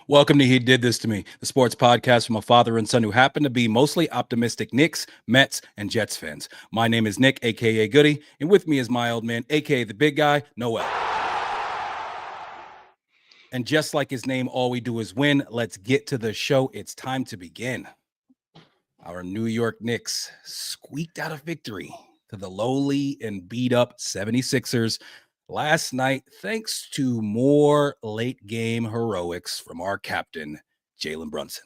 Welcome to He Did This to Me, the sports podcast from a father and son who happen to be mostly optimistic Knicks, Mets, and Jets fans. My name is Nick, aka Goody, and with me is my old man, aka the big guy, Noel. And just like his name, all we do is win. Let's get to the show. It's time to begin. Our New York Knicks squeaked out a victory to the lowly and beat up 76ers last night, thanks to more late game heroics from our captain, Jalen Brunson.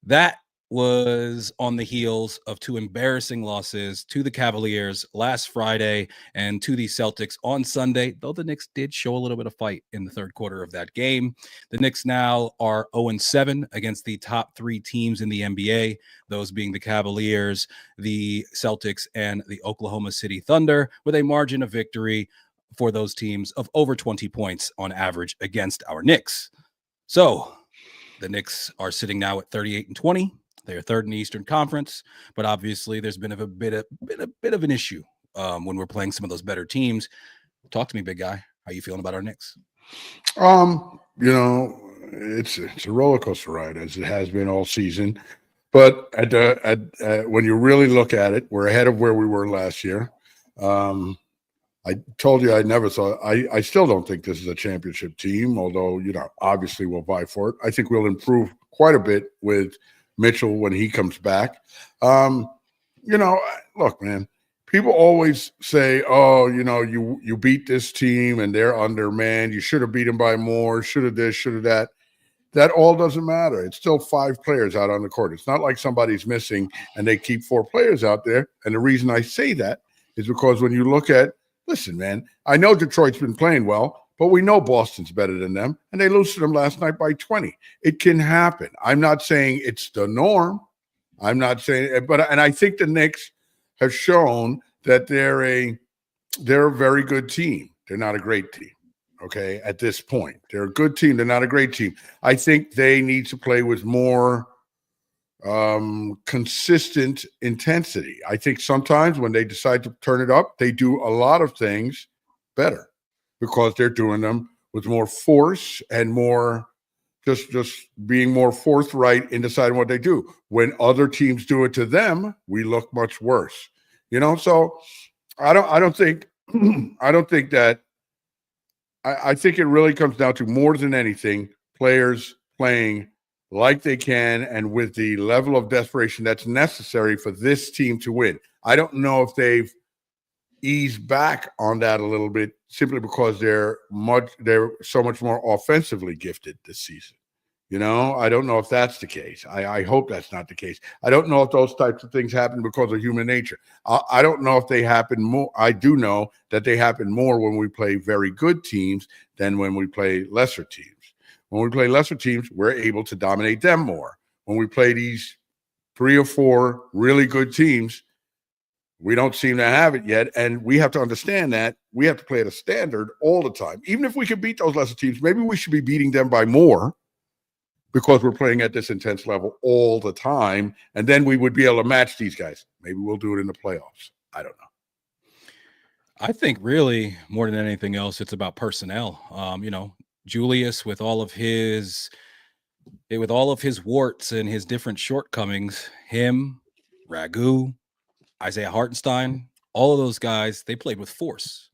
That was on the heels of two embarrassing losses to the Cavaliers last Friday and to the Celtics on Sunday, though the Knicks did show a little bit of fight in the third quarter of that game. The Knicks now are 0-7 against the top three teams in the NBA, those being the Cavaliers, the Celtics, and the Oklahoma City Thunder, with a margin of victory for those teams of over 20 points on average against our Knicks. So the Knicks are sitting now at 38-20. They are third in the Eastern Conference, but obviously there's been a bit of an issue when we're playing some of those better teams. Talk to me, big guy. How you feeling about our Knicks? It's a roller coaster ride, as it has been all season. But when you really look at it, we're ahead of where we were last year. I told you I never thought. I still don't think this is a championship team, although obviously we'll vie for it. I think we'll improve quite a bit with Mitchell when he comes back. Look, man, people always say, "Oh, you beat this team and they're undermanned. You should have beat them by more. Should have this, should have that." That all doesn't matter. It's still 5 players out on the court. It's not like somebody's missing and they keep 4 players out there. And the reason I say that is because when you look at, listen, man, I know Detroit's been playing well, but we know Boston's better than them, and they lost to them last night by 20. It can happen. I'm not saying it's the norm. I'm not saying, and I think the Knicks have shown that they're a very good team. They're not a great team, okay, at this point. They're a good team. They're not a great team. I think they need to play with more consistent intensity. I think sometimes when they decide to turn it up, they do a lot of things better because they're doing them with more force and more just being more forthright in deciding what they do. When other teams do it to them, we look much worse. So I don't think that I think it really comes down to, more than anything, players playing like they can and with the level of desperation that's necessary for this team to win. I don't know if they've eased back on that a little bit simply because they're so much more offensively gifted this season. I don't know if that's the case. I hope that's not the case. I don't know if those types of things happen because of human nature. I don't know if they happen more. I do know that they happen more when we play very good teams than when we play lesser teams. When we play lesser teams, we're able to dominate them more. When we play these 3 or 4 really good teams, we don't seem to have it yet. And we have to understand that we have to play at a standard all the time. Even if we can beat those lesser teams, maybe we should be beating them by more because we're playing at this intense level all the time. And then we would be able to match these guys. Maybe we'll do it in the playoffs. I don't know. I think really more than anything else, it's about personnel. Julius, with all of his warts and his different shortcomings, him, Ragu, Isaiah Hartenstein, all of those guys, they played with force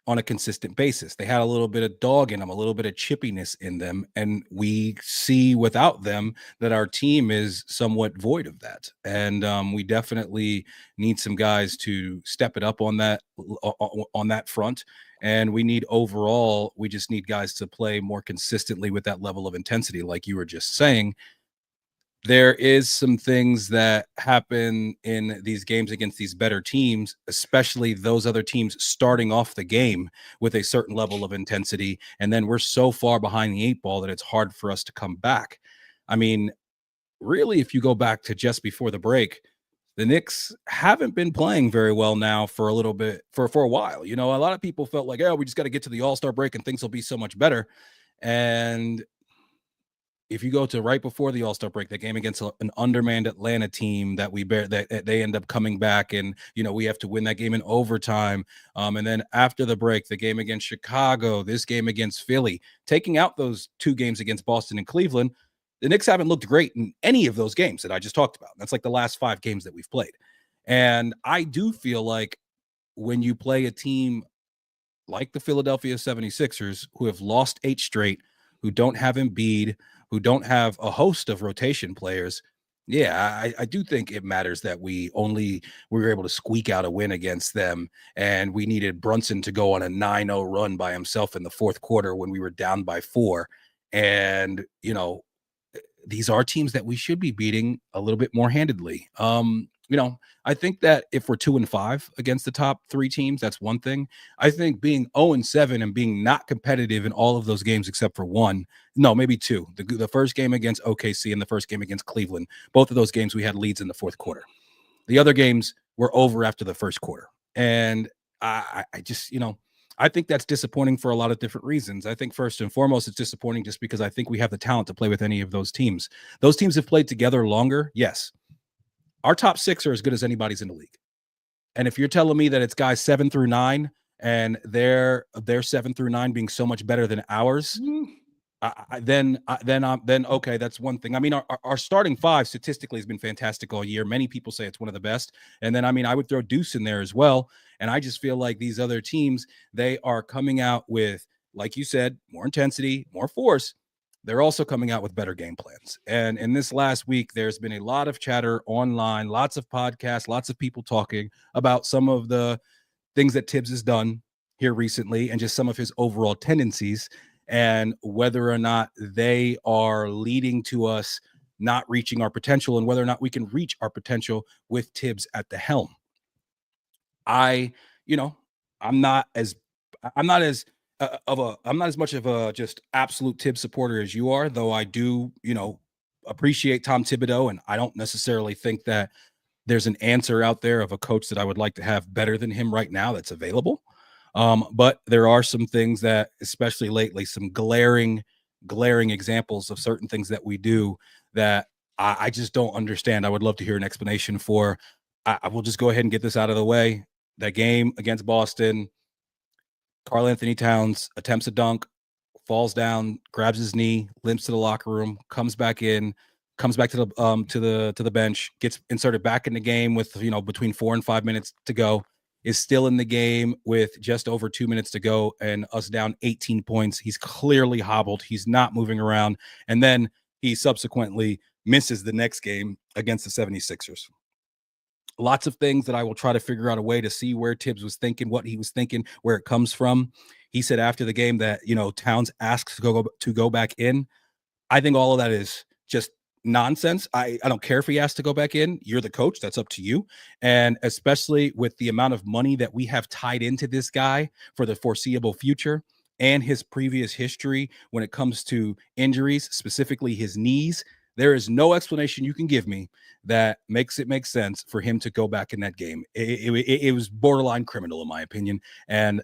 on a consistent basis. They had a little bit of dog in them, a little bit of chippiness in them, and we see without them that our team is somewhat void of that. And we definitely need some guys to step it up on that front. And we just need guys to play more consistently with that level of intensity, like you were just saying. There is some things that happen in these games against these better teams, especially those other teams starting off the game with a certain level of intensity. And then we're so far behind the 8 ball that it's hard for us to come back. I mean, really, if you go back to just before the break, the Knicks haven't been playing very well now for a little bit, for a while. A lot of people felt like, we just got to get to the All-Star break and things will be so much better. And if you go to right before the All-Star break, the game against an undermanned Atlanta team that that they end up coming back, and we have to win that game in overtime. And then after the break, the game against Chicago, this game against Philly, taking out those 2 games against Boston and Cleveland, the Knicks haven't looked great in any of those games that I just talked about. That's like the last 5 games that we've played. And I do feel like when you play a team like the Philadelphia 76ers, who have lost 8 straight, who don't have Embiid, who don't have a host of rotation players, yeah, I do think it matters that we were able to squeak out a win against them, and we needed Brunson to go on a 9-0 run by himself in the fourth quarter when we were down by 4. And, these are teams that we should be beating a little bit more handedly. I think that if we're 2-5 against the top 3 teams, that's one thing. I think being 0-7 and being not competitive in all of those games except for 1, no, maybe 2. The first game against OKC and the first game against Cleveland, both of those games we had leads in the fourth quarter. The other games were over after the first quarter. And I just, I think that's disappointing for a lot of different reasons. I think first and foremost, it's disappointing just because I think we have the talent to play with any of those teams. Those teams have played together longer. Yes. Our top 6 are as good as anybody's in the league. And if you're telling me that it's guys 7 through 9 and their 7 through 9 being so much better than ours, then okay, that's one thing. I mean, our starting 5 statistically has been fantastic all year. Many people say it's one of the best. And then, I would throw Deuce in there as well. And I just feel like these other teams, they are coming out with, like you said, more intensity, more force. They're also coming out with better game plans. And in this last week, there's been a lot of chatter online, lots of podcasts, lots of people talking about some of the things that Thibs has done here recently and just some of his overall tendencies and whether or not they are leading to us not reaching our potential and whether or not we can reach our potential with Thibs at the helm. I'm not as much of a just absolute Thibs supporter as you are, though I do, appreciate Tom Thibodeau, and I don't necessarily think that there's an answer out there of a coach that I would like to have better than him right now that's available. But there are some things that, especially lately, some glaring examples of certain things that we do that I just don't understand. I would love to hear an explanation for. I will just go ahead and get this out of the way. That game against Boston, Karl Anthony Towns attempts a dunk, falls down, grabs his knee, limps to the locker room, comes back in, comes back to the bench, gets inserted back in the game with between 4 and 5 minutes to go, is still in the game with just over 2 minutes to go and us down 18 points. He's clearly hobbled. He's not moving around. And then he subsequently misses the next game against the 76ers. Lots of things that I will try to figure out a way to see where Thibs was thinking, what he was thinking, where it comes from. He said after the game that, Towns asks to go back in. I think all of that is just nonsense. I don't care if he has to go back in. You're the coach. That's up to you. And especially with the amount of money that we have tied into this guy for the foreseeable future and his previous history when it comes to injuries, specifically his knees, there is no explanation you can give me that makes it make sense for him to go back in that game. It was borderline criminal, in my opinion. And,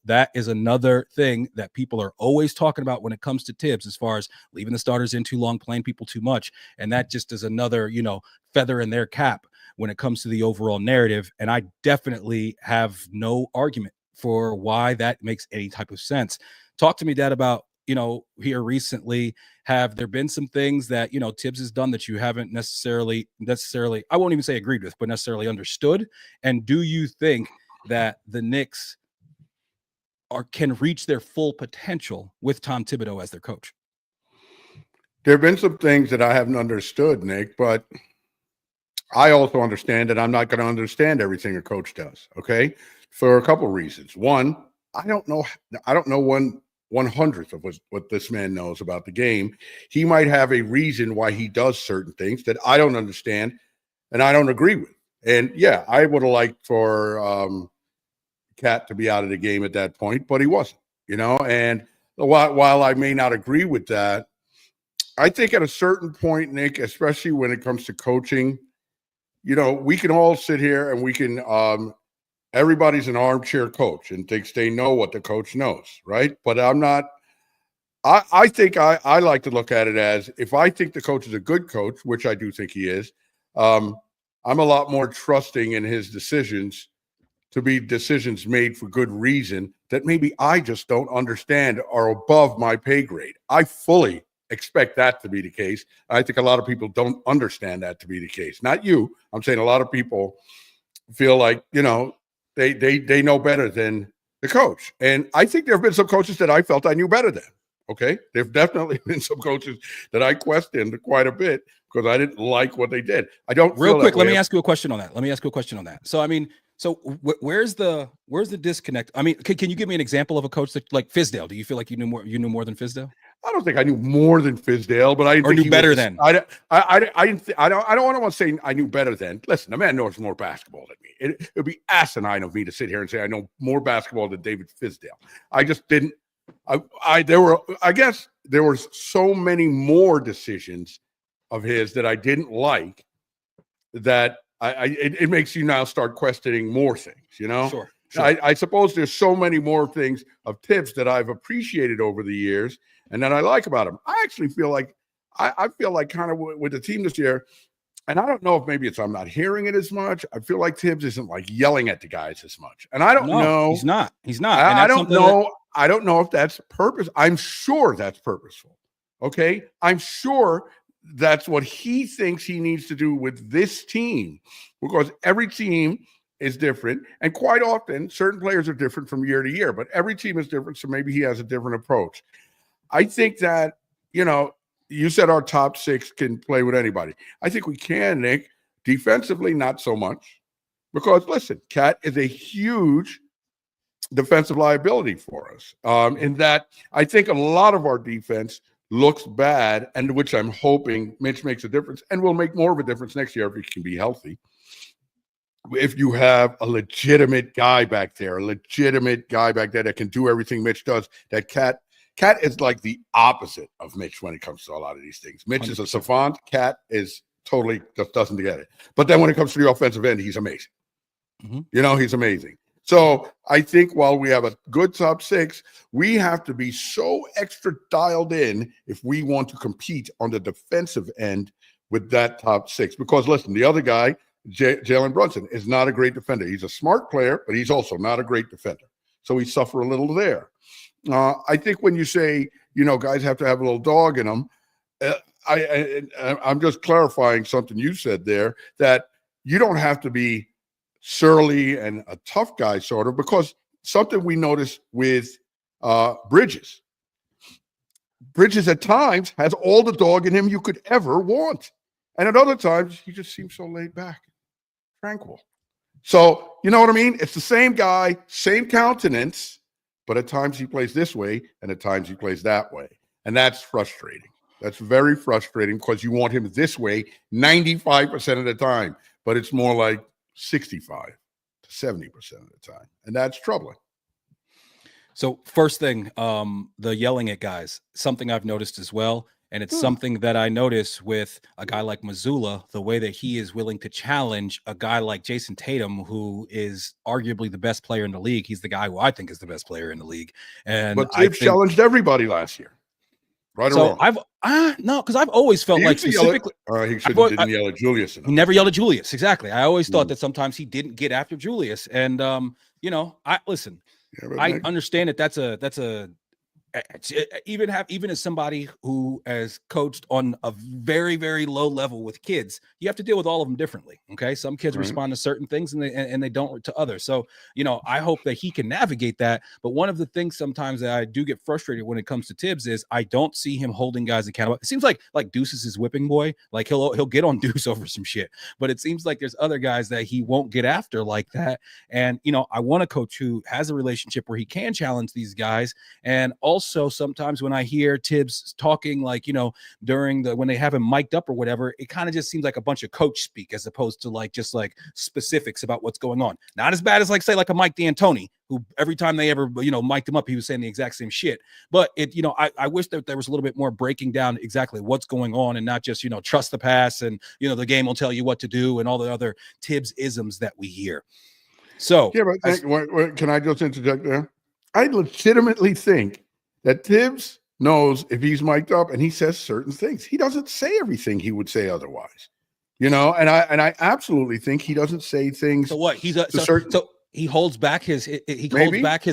that is another thing that people are always talking about when it comes to Thibs, as far as leaving the starters in too long, playing people too much. And that just is another, feather in their cap when it comes to the overall narrative. And I definitely have no argument for why that makes any type of sense. Talk to me, Dad, about, here recently, have there been some things that, Thibs has done that you haven't necessarily, I won't even say agreed with, but necessarily understood? And do you think that the Knicks can reach their full potential with Tom Thibodeau as their coach? There have been some things that I haven't understood, Nick, but I also understand that I'm not going to understand everything a coach does. Okay. For a couple of reasons. One, I don't know 1/100th of what this man knows about the game. He might have a reason why he does certain things that I don't understand and I don't agree with. And yeah, I would have liked for Cat to be out of the game at that point, but he wasn't, and while I may not agree with that, I think at a certain point, Nick, especially when it comes to coaching, we can all sit here and we can everybody's an armchair coach and thinks they know what the coach knows, right? But I'm not I think I like to look at it as, if I think the coach is a good coach, which I do think he is, I'm a lot more trusting in his decisions to be decisions made for good reason that maybe I just don't understand, are above my pay grade. I fully expect that to be the case. I think a lot of people don't understand that to be the case. Not you. I'm saying a lot of people feel like, they know better than the coach. And I think there have been some coaches that I felt I knew better than. Okay. There have definitely been some coaches that I questioned quite a bit because I didn't like what they did. I don't Real feel quick, that let way. me ask you a question on that. So, I mean, where's the disconnect? I mean, can you give me an example of a coach that, like Fizdale? Do you feel like you knew more than Fizdale? I don't think I knew more than Fizdale, but I didn't Or think knew he better was, than? I don't want to say I knew better than. Listen, the man knows more basketball than me. It would be asinine of me to sit here and say I know more basketball than David Fizdale. I just didn't. I guess there were so many more decisions of his that I didn't like that it makes you now start questioning more things, Sure. I suppose there's so many more things of Thibs that I've appreciated over the years and that I like about him. I actually feel like I feel like kind of with the team this year, and I don't know if maybe it's I'm not hearing it as much. I feel like Thibs isn't like yelling at the guys as much. And I don't know. He's not. And I that's don't know. I don't know if that's purpose. I'm sure that's purposeful. Okay. I'm sure that's what he thinks he needs to do with this team, because every team is different. And quite often, certain players are different from year to year, but every team is different. So maybe he has a different approach. I think that, you said our top six can play with anybody. I think we can, Nick. Defensively, not so much. Because, listen, Cat is a huge defensive liability for us. In that, I think a lot of our defense looks bad, and which I'm hoping Mitch makes a difference, and will make more of a difference next year if he can be healthy. If you have a legitimate guy back there that can do everything Mitch does, that Cat is like the opposite of Mitch when it comes to a lot of these things. Mitch 100%. Is a savant. Cat is totally just doesn't get it. But then when it comes to the offensive end, he's amazing. Mm-hmm. He's amazing. So I think while we have a good top six, we have to be so extra dialed in if we want to compete on the defensive end with that top six. Because listen, the other guy, Jalen Brunson, is not a great defender. He's a smart player, but he's also not a great defender. So we suffer a little there. I think when you say, guys have to have a little dog in them, I'm just clarifying something you said there, that you don't have to be surly and a tough guy, sort of, because something we notice with Bridges at times has all the dog in him you could ever want. And at other times, he just seems so laid back, tranquil. So, you know what I mean? It's the same guy, same countenance, but at times he plays this way and at times he plays that way. And that's frustrating. That's very frustrating because you want him this way 95% of the time, but it's more like 65 to 70% of the time. And that's troubling. So first thing, the yelling at guys, something I've noticed as well. And it's something that I notice with a guy like Mazzulla, the way that he is willing to challenge a guy like Jason Tatum, who is arguably the best player in the league. He's the guy who I think is the best player in the league. And but Thibs challenged everybody last year. Right or wrong? Because I've always felt like specifically he didn't yell at Julius enough. He never yelled at Julius. Exactly. I always thought that sometimes he didn't get after Julius. And I understand that that's a even as somebody who has coached on a very, very low level with kids, you have to deal with all of them differently. Okay. Some kids respond to certain things and they don't to others. So, I hope that he can navigate that. But one of the things sometimes that I do get frustrated when it comes to Thibs is I don't see him holding guys accountable. It seems like Deuce is his whipping boy. Like he'll get on Deuce over some shit, but it seems like there's other guys that he won't get after like that. And, I want a coach who has a relationship where he can challenge these guys. And also sometimes when I hear Thibs talking, during when they have him mic'd up or whatever, it kind of just seems like a bunch of coach speak as opposed to just specifics about what's going on. Not as bad as say a Mike D'Antoni, who every time they ever, mic'd him up, he was saying the exact same shit. But I wish that there was a little bit more breaking down exactly what's going on and not just, trust the pass and, the game will tell you what to do and all the other Thibs isms that we hear. So yeah, but can I just interject there? I legitimately think that Thibs knows if he's mic'd up and he says certain things. He doesn't say everything he would say otherwise. And I absolutely think he doesn't say things. So what? He's so he holds back his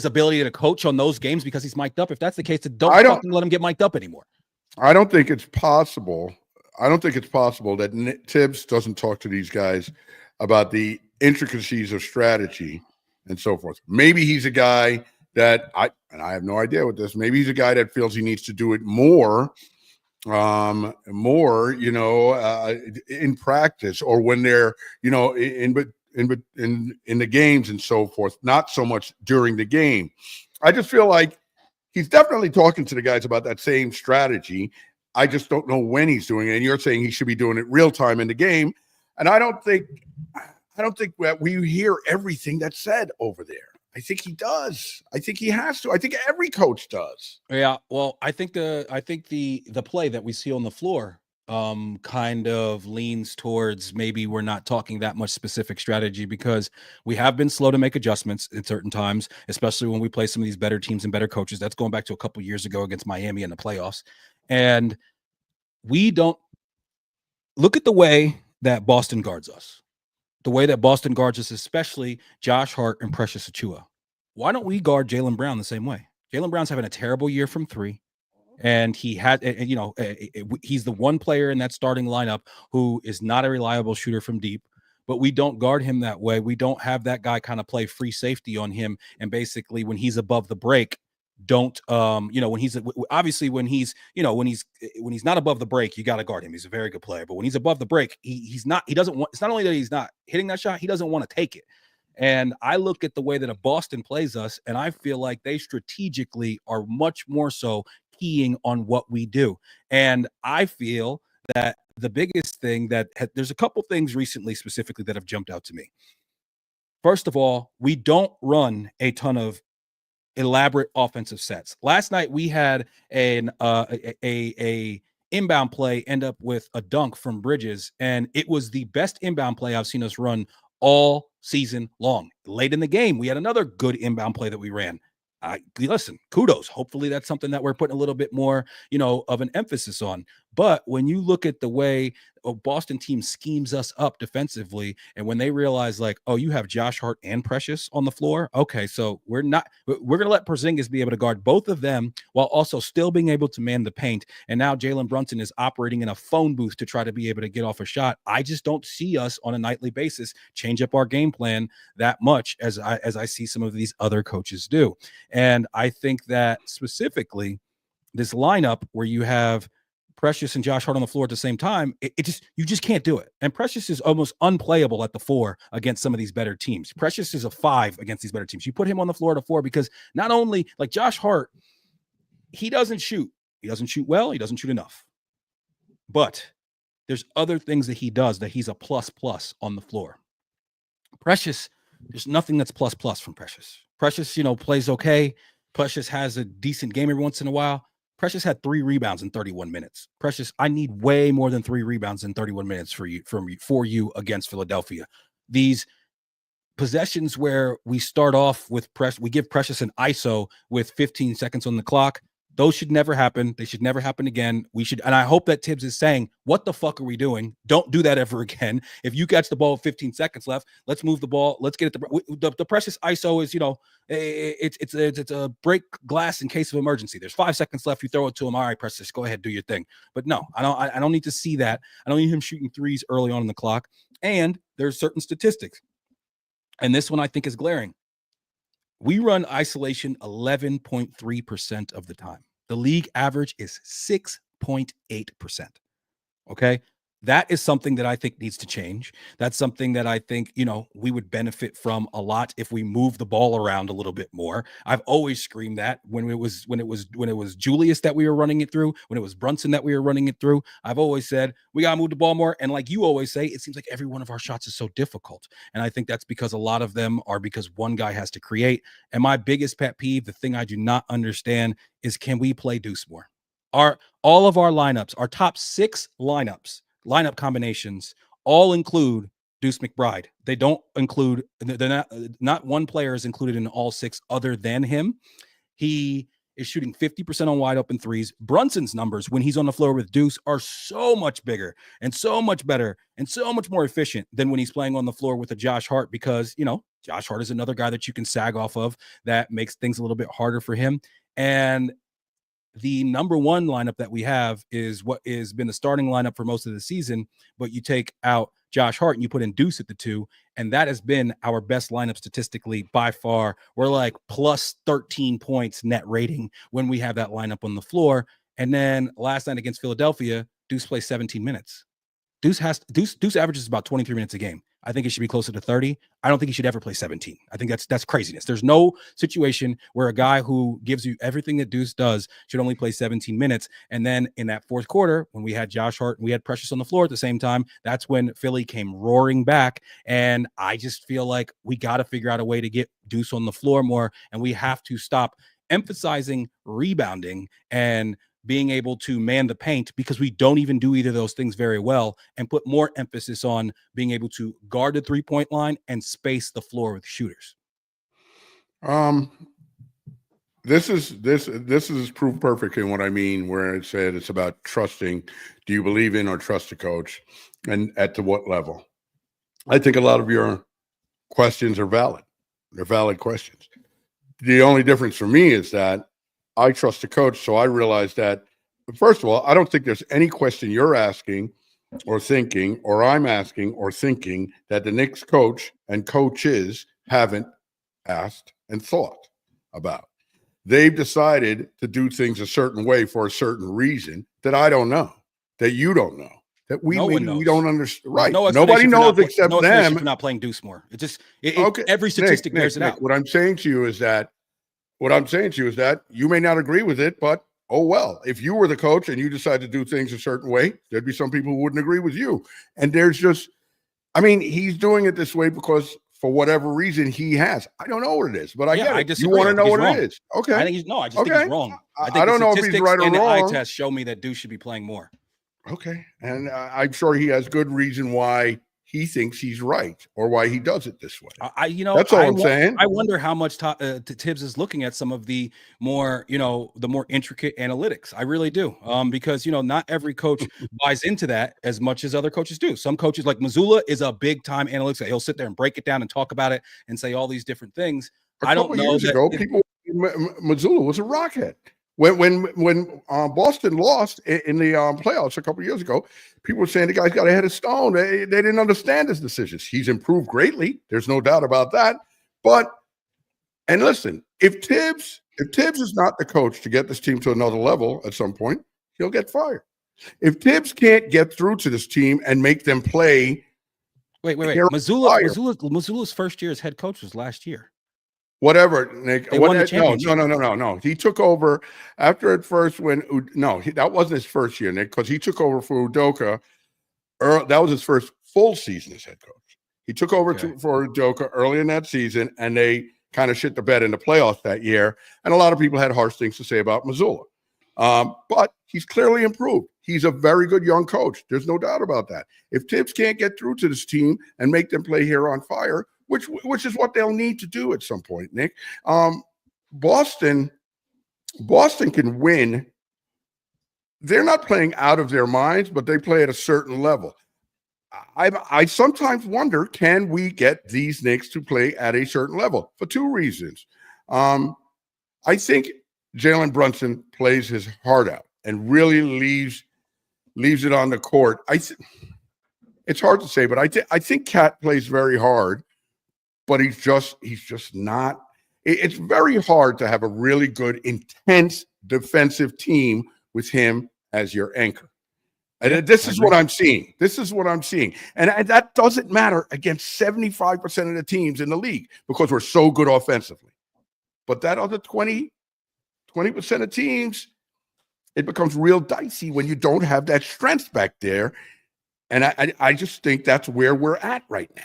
ability to coach on those games because he's mic'd up. If that's the case, then don't fucking let him get mic'd up anymore. I don't think it's possible. That Thibs doesn't talk to these guys about the intricacies of strategy and so forth. Maybe he's a guy that I have no idea with this. Maybe he's a guy that feels he needs to do it more, in practice, or when they're, in the games and so forth, not so much during the game. I just feel like he's definitely talking to the guys about that same strategy. I just don't know when he's doing it. And you're saying he should be doing it real time in the game. And I don't think that we hear everything that's said over there. I think he does. I think he has to. I think every coach does. Yeah. Well, I think the play that we see on the floor kind of leans towards maybe we're not talking that much specific strategy, because we have been slow to make adjustments in certain times, especially when we play some of these better teams and better coaches. That's going back to a couple years ago against Miami in the playoffs. And we don't look at the way that Boston guards us. The way that Boston guards us, especially Josh Hart and Precious Achiuwa. Why don't we guard Jaylen Brown the same way? Jaylen Brown's having a terrible year from three. And he's the one player in that starting lineup who is not a reliable shooter from deep, but we don't guard him that way. We don't have that guy kind of play free safety on him. And basically when he's above the break, when he's not above the break, you got to guard him. He's a very good player, but when he's above the break, it's not only that he's not hitting that shot, he doesn't want to take it. And I look at the way that Boston plays us, and I feel like they strategically are much more so keying on what we do. And I feel that the biggest thing there's a couple things recently specifically that have jumped out to me. First of all, we don't run a ton of elaborate offensive sets. Last night we had an inbound play end up with a dunk from Bridges, and it was the best inbound play I've seen us run all season long. Late in the game, we had another good inbound play that we ran. Listen, kudos. Hopefully that's something that we're putting a little bit more, of an emphasis on. But when you look at the way a Boston team schemes us up defensively, and when they realize like, oh, you have Josh Hart and Precious on the floor. Okay, so we're going to let Porzingis be able to guard both of them while also still being able to man the paint. And now Jalen Brunson is operating in a phone booth to try to be able to get off a shot. I just don't see us on a nightly basis change up our game plan that much as I see some of these other coaches do. And I think that specifically this lineup where you have Precious and Josh Hart on the floor at the same time, you just can't do it. And Precious is almost unplayable at the 4 against some of these better teams. Precious is a 5 against these better teams. You put him on the floor at a 4 because not only like Josh Hart, he doesn't shoot. He doesn't shoot well. He doesn't shoot enough. But there's other things that he does that he's a plus on the floor. Precious, there's nothing that's plus from Precious. Precious, plays okay. Precious has a decent game every once in a while. Precious had 3 rebounds in 31 minutes. Precious, I need way more than 3 rebounds in 31 minutes for you against Philadelphia. These possessions where we start off with we give Precious an ISO with 15 seconds on the clock. Those should never happen. They should never happen again. And I hope that Thibs is saying, what the fuck are we doing? Don't do that ever again. If you catch the ball with 15 seconds left, let's move the ball. Let's get it. The Precious ISO is, it's a break glass in case of emergency. There's 5 seconds left. You throw it to him. All right, Precious, go ahead, do your thing. But no, I don't need to see that. I don't need him shooting threes early on in the clock. And there's certain statistics. And this one I think is glaring. We run isolation 11.3% of the time. The league average is 6.8%. Okay. That is something that I think needs to change. That's something that I think, we would benefit from a lot if we move the ball around a little bit more. I've always screamed that when it was Julius that we were running it through, when it was Brunson that we were running it through. I've always said we got to move the ball more. And like you always say, it seems like every one of our shots is so difficult. And I think that's because a lot of them are because one guy has to create. And my biggest pet peeve, the thing I do not understand is, can we play deuce more? All of our lineups, our top 6 lineup combinations all include Deuce McBride. They don't include, they're not one player is included in all 6 other than him. He is shooting 50% on wide open threes. Brunson's numbers when he's on the floor with Deuce are so much bigger and so much better and so much more efficient than when he's playing on the floor with a Josh Hart, because, Josh Hart is another guy that you can sag off of that makes things a little bit harder for him. And the number one lineup that we have is what has been the starting lineup for most of the season, but you take out Josh Hart and you put in Deuce at the 2, and that has been our best lineup statistically by far. We're like plus 13 points net rating when we have that lineup on the floor. And then last night against Philadelphia, Deuce plays 17 minutes. Deuce averages about 23 minutes a game. I think it should be closer to 30. I don't think he should ever play 17. I think that's craziness. There's no situation where a guy who gives you everything that Deuce does should only play 17 minutes. And then in that fourth quarter, when we had Josh Hart and we had Precious on the floor at the same time, that's when Philly came roaring back. And I just feel like we got to figure out a way to get Deuce on the floor more, and we have to stop emphasizing rebounding and being able to man the paint, because we don't even do either of those things very well, and put more emphasis on being able to guard the 3-point line and space the floor with shooters. This is proof perfect in what I mean, where it said it's about trusting. Do you believe in or trust the coach, and at to what level? I think a lot of your questions are valid. They're valid questions. The only difference for me is that I trust the coach, so I realize that, first of all, I don't think there's any question you're asking or thinking, or I'm asking or thinking, that the Knicks coach and coaches haven't asked and thought about. They've decided to do things a certain way for a certain reason that I don't know, that you don't know, that we don't understand. Right? Nobody knows except them. For not playing Deuce more. Okay. Every statistic bears it out. What I'm saying to you is that you may not agree with it, but oh well. If you were the coach and you decide to do things a certain way, there'd be some people who wouldn't agree with you. And he's doing it this way because for whatever reason he has. I don't know what it is, but I get it. Disagree. You want to know what it is? Okay. I just think he's wrong. I don't know if he's right or wrong. The eye test show me that Deuce should be playing more. Okay. And I'm sure he has good reason why he thinks he's right, or why he does it this way. That's all I'm saying. I wonder how much Thibs is looking at some of the more, the more intricate analytics. I really do, because not every coach buys into that as much as other coaches do. Some coaches, like Mazzulla, is a big time analytics guy. He'll sit there and break it down and talk about it and say all these different things. I don't know. Years ago, Mazzulla was a rockhead. When Boston lost in the playoffs a couple of years ago, people were saying the guy's got a head of stone. They didn't understand his decisions. He's improved greatly. There's no doubt about that. And listen, if Thibs is not the coach to get this team to another level at some point, he'll get fired. If Thibs can't get through to this team and make them play. Wait. Mazzulla's first year as head coach was last year. Whatever, Nick. No. He took over after at first that wasn't his first year, Nick, because he took over for Udoka. That was his first full season as head coach. He took over for Udoka early in that season, and they kind of shit the bed in the playoffs that year. And a lot of people had harsh things to say about Mazzulla. But he's clearly improved. He's a very good young coach. There's no doubt about that. If Thibs can't get through to this team and make them play here on fire, which is what they'll need to do at some point, Nick. Boston can win. They're not playing out of their minds, but they play at a certain level. I sometimes wonder, can we get these Knicks to play at a certain level? For two reasons. I think Jalen Brunson plays his heart out and really leaves it on the court. It's hard to say, but I think Cat plays very hard. But he's just not. It's very hard to have a really good, intense defensive team with him as your anchor. And this is what I'm seeing. And that doesn't matter against 75% of the teams in the league because we're so good offensively. But that other 20% of teams, it becomes real dicey when you don't have that strength back there. And I just think that's where we're at right now.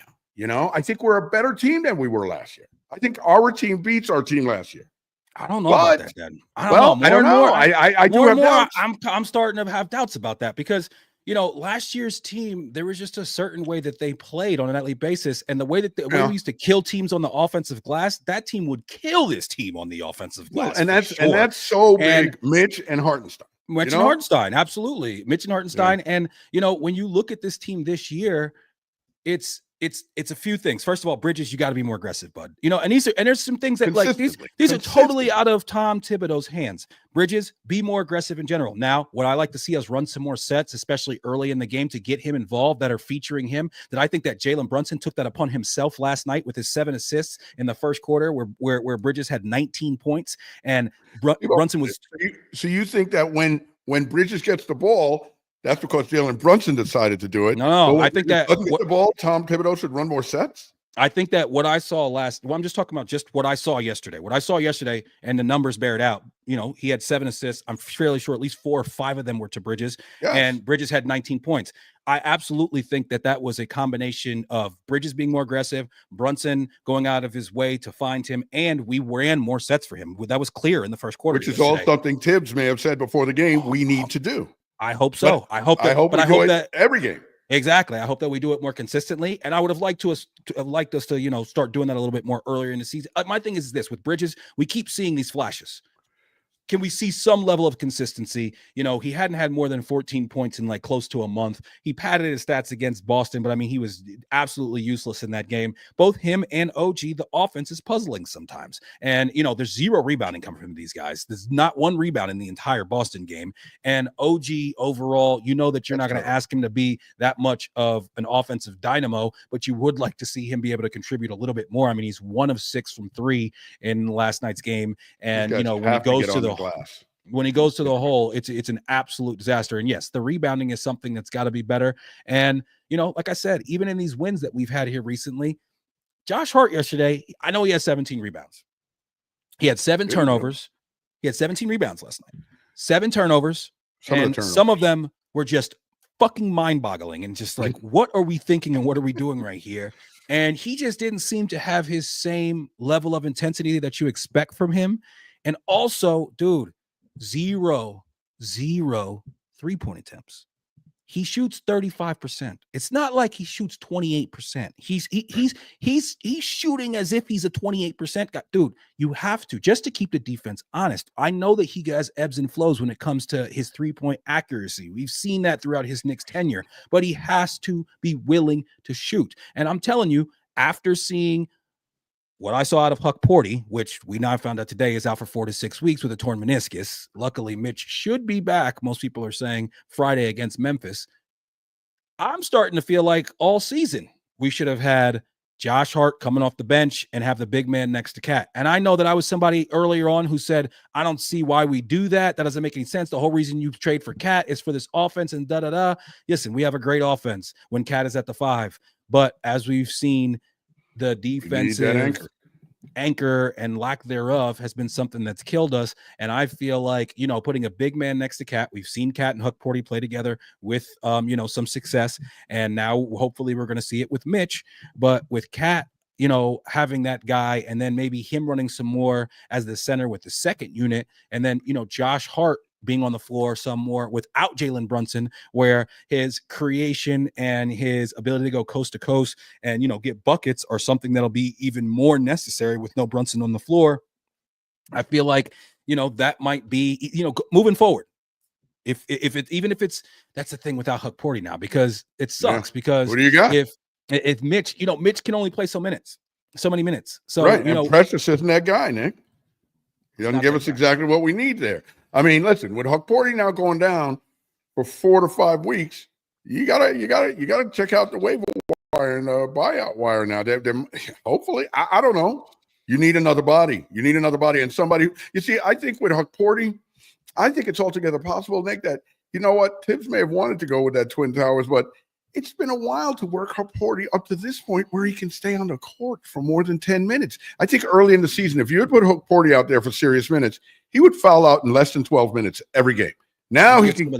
I think we're a better team than we were last year. I think our team beats our team last year. I don't know about that, Dad. I don't know. I do have doubts. I'm starting to have doubts about that because, last year's team, there was just a certain way that they played on a nightly basis. And the way way we used to kill teams on the offensive glass, that team would kill this team on the offensive glass. And that's so big. Mitch and Hartenstein. Mitch and Hartenstein, absolutely. Mitch and Hartenstein. And when you look at this team this year, it's a few things. First of all, Bridges, you got to be more aggressive, bud. And there's some things that like these are totally out of Tom Thibodeau's hands. Bridges, be more aggressive in general. Now, what I like to see us run some more sets, especially early in the game, to get him involved that are featuring him. That I think that Jalen Brunson took that upon himself last night with his 7 assists in the first quarter, where Bridges had 19 points and Brunson was. So you think that when Bridges gets the ball, that's because Jalen Brunson decided to do it. No, I think that the ball, Tom Thibodeau should run more sets. I think that what I saw I'm just talking about just what I saw yesterday. What I saw yesterday, and the numbers bear it out. He had 7 assists. I'm fairly sure at least 4 or 5 of them were to Bridges, and Bridges had 19 points. I absolutely think that was a combination of Bridges being more aggressive, Brunson going out of his way to find him, and we ran more sets for him. That was clear in the first quarter. Which is all something Thibs may have said before the game we need to do. I hope so. I hope that every game. Exactly. I hope that we do it more consistently. And I would have liked us to start doing that a little bit more earlier in the season. My thing is this: with Bridges, we keep seeing these flashes. Can we see some level of consistency? He hadn't had more than 14 points in like close to a month. He padded his stats against Boston, but I mean, he was absolutely useless in that game. Both him and OG, the offense is puzzling sometimes. And, there's 0 rebounding coming from these guys. There's not 1 rebound in the entire Boston game. And OG overall, that you're not going to ask him to be that much of an offensive dynamo, but you would like to see him be able to contribute a little bit more. I mean, he's 1 of 6 from 3 in last night's game. And, when he goes to the glass. When he goes to the hole, it's an absolute disaster. And yes, the rebounding is something that's got to be better. And, like I said, even in these wins that we've had here recently, Josh Hart yesterday, I know he has 17 rebounds. He had 7 turnovers. He had 17 rebounds last night. 7 turnovers. Some of them were just fucking mind-boggling and just like, what are we thinking and what are we doing right here? And he just didn't seem to have his same level of intensity that you expect from him. And also, dude, 0 3-point attempts. He shoots 35%. It's not like he shoots 28%. He's shooting as if he's a 28% guy. Dude, you have to, just to keep the defense honest. I know that he has ebbs and flows when it comes to his 3-point accuracy. We've seen that throughout his Knicks tenure, but he has to be willing to shoot. And I'm telling you, after seeing what I saw out of Huck Porty, which we now found out today is out for 4 to 6 weeks with a torn meniscus. Luckily, Mitch should be back. Most people are saying Friday against Memphis. I'm starting to feel like all season we should have had Josh Hart coming off the bench and have the big man next to Cat. And I know that I was somebody earlier on who said, I don't see why we do that. That doesn't make any sense. The whole reason you trade for Cat is for this offense and da-da-da. Listen, we have a great offense when Cat is at the 5. But as we've seen, the defensive anchor and lack thereof has been something that's killed us. And I feel like, putting a big man next to Cat, we've seen Cat and Huck Porty play together with, some success. And now hopefully we're going to see it with Mitch, but with Cat, having that guy and then maybe him running some more as the center with the second unit. And then, Josh Hart being on the floor some more without Jalen Brunson, where his creation and his ability to go coast to coast and, get buckets are something that'll be even more necessary with no Brunson on the floor. I feel like, that might be, moving forward. That's the thing without Huck Porty now, because it sucks because what do you got? If Mitch, Mitch can only play so many minutes. So, right. And Precious isn't that guy, Nick. He doesn't give us exactly what we need there. I mean, listen, with Huck Porty now going down for 4 to 5 weeks, you gotta check out the waiver wire and the buyout wire now. They're hopefully, I don't know. You need another body. And somebody. You see, I think with Huck Porty, I think it's altogether possible, Nick, that Thibs may have wanted to go with that Twin Towers, but it's been a while to work Huck Porty up to this point where he can stay on the court for more than 10 minutes. I think early in the season, if you had put Huck Porty out there for serious minutes, he would foul out in less than 12 minutes every game. Now he can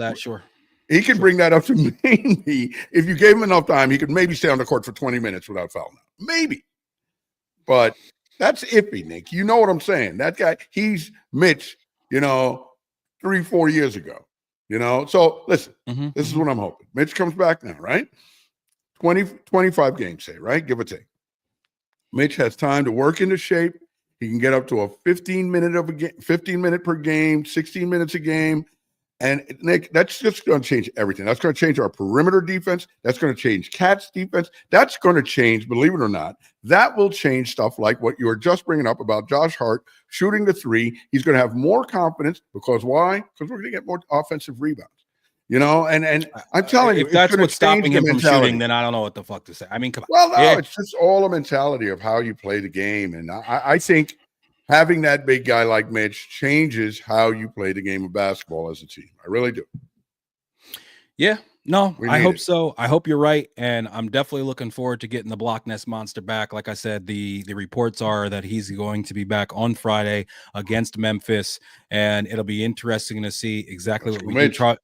He can bring that up to maybe, if you gave him enough time, he could maybe stay on the court for 20 minutes without fouling out. Maybe. But that's iffy, Nick. You know what I'm saying? That guy, he's Mitch, 3-4 years ago. So listen, Mm-hmm, this is what I'm hoping. Mitch comes back now, right? 25 games, say, right? Give or take. Mitch has time to work into shape. He can get up to a 15 minute per game, 16 minutes a game. And Nick, that's just going to change everything. That's going to change our perimeter defense. That's going to change Cat's defense. That's going to change, believe it or not, that will change stuff like what you were just bringing up about Josh Hart shooting the three. He's going to have more confidence because why? Because we're going to get more offensive rebounds. And I'm telling you, if that's what's stopping him from shooting, then I don't know what the fuck to say. I mean, come on. Well, no, it's just all a mentality of how you play the game. And I think having that big guy like Mitch changes how you play the game of basketball as a team. I really do. Yeah, no, I hope so. I hope you're right. And I'm definitely looking forward to getting the Block Nest Monster back. Like I said, the reports are that he's going to be back on Friday against Memphis. And it'll be interesting to see exactly what we can try.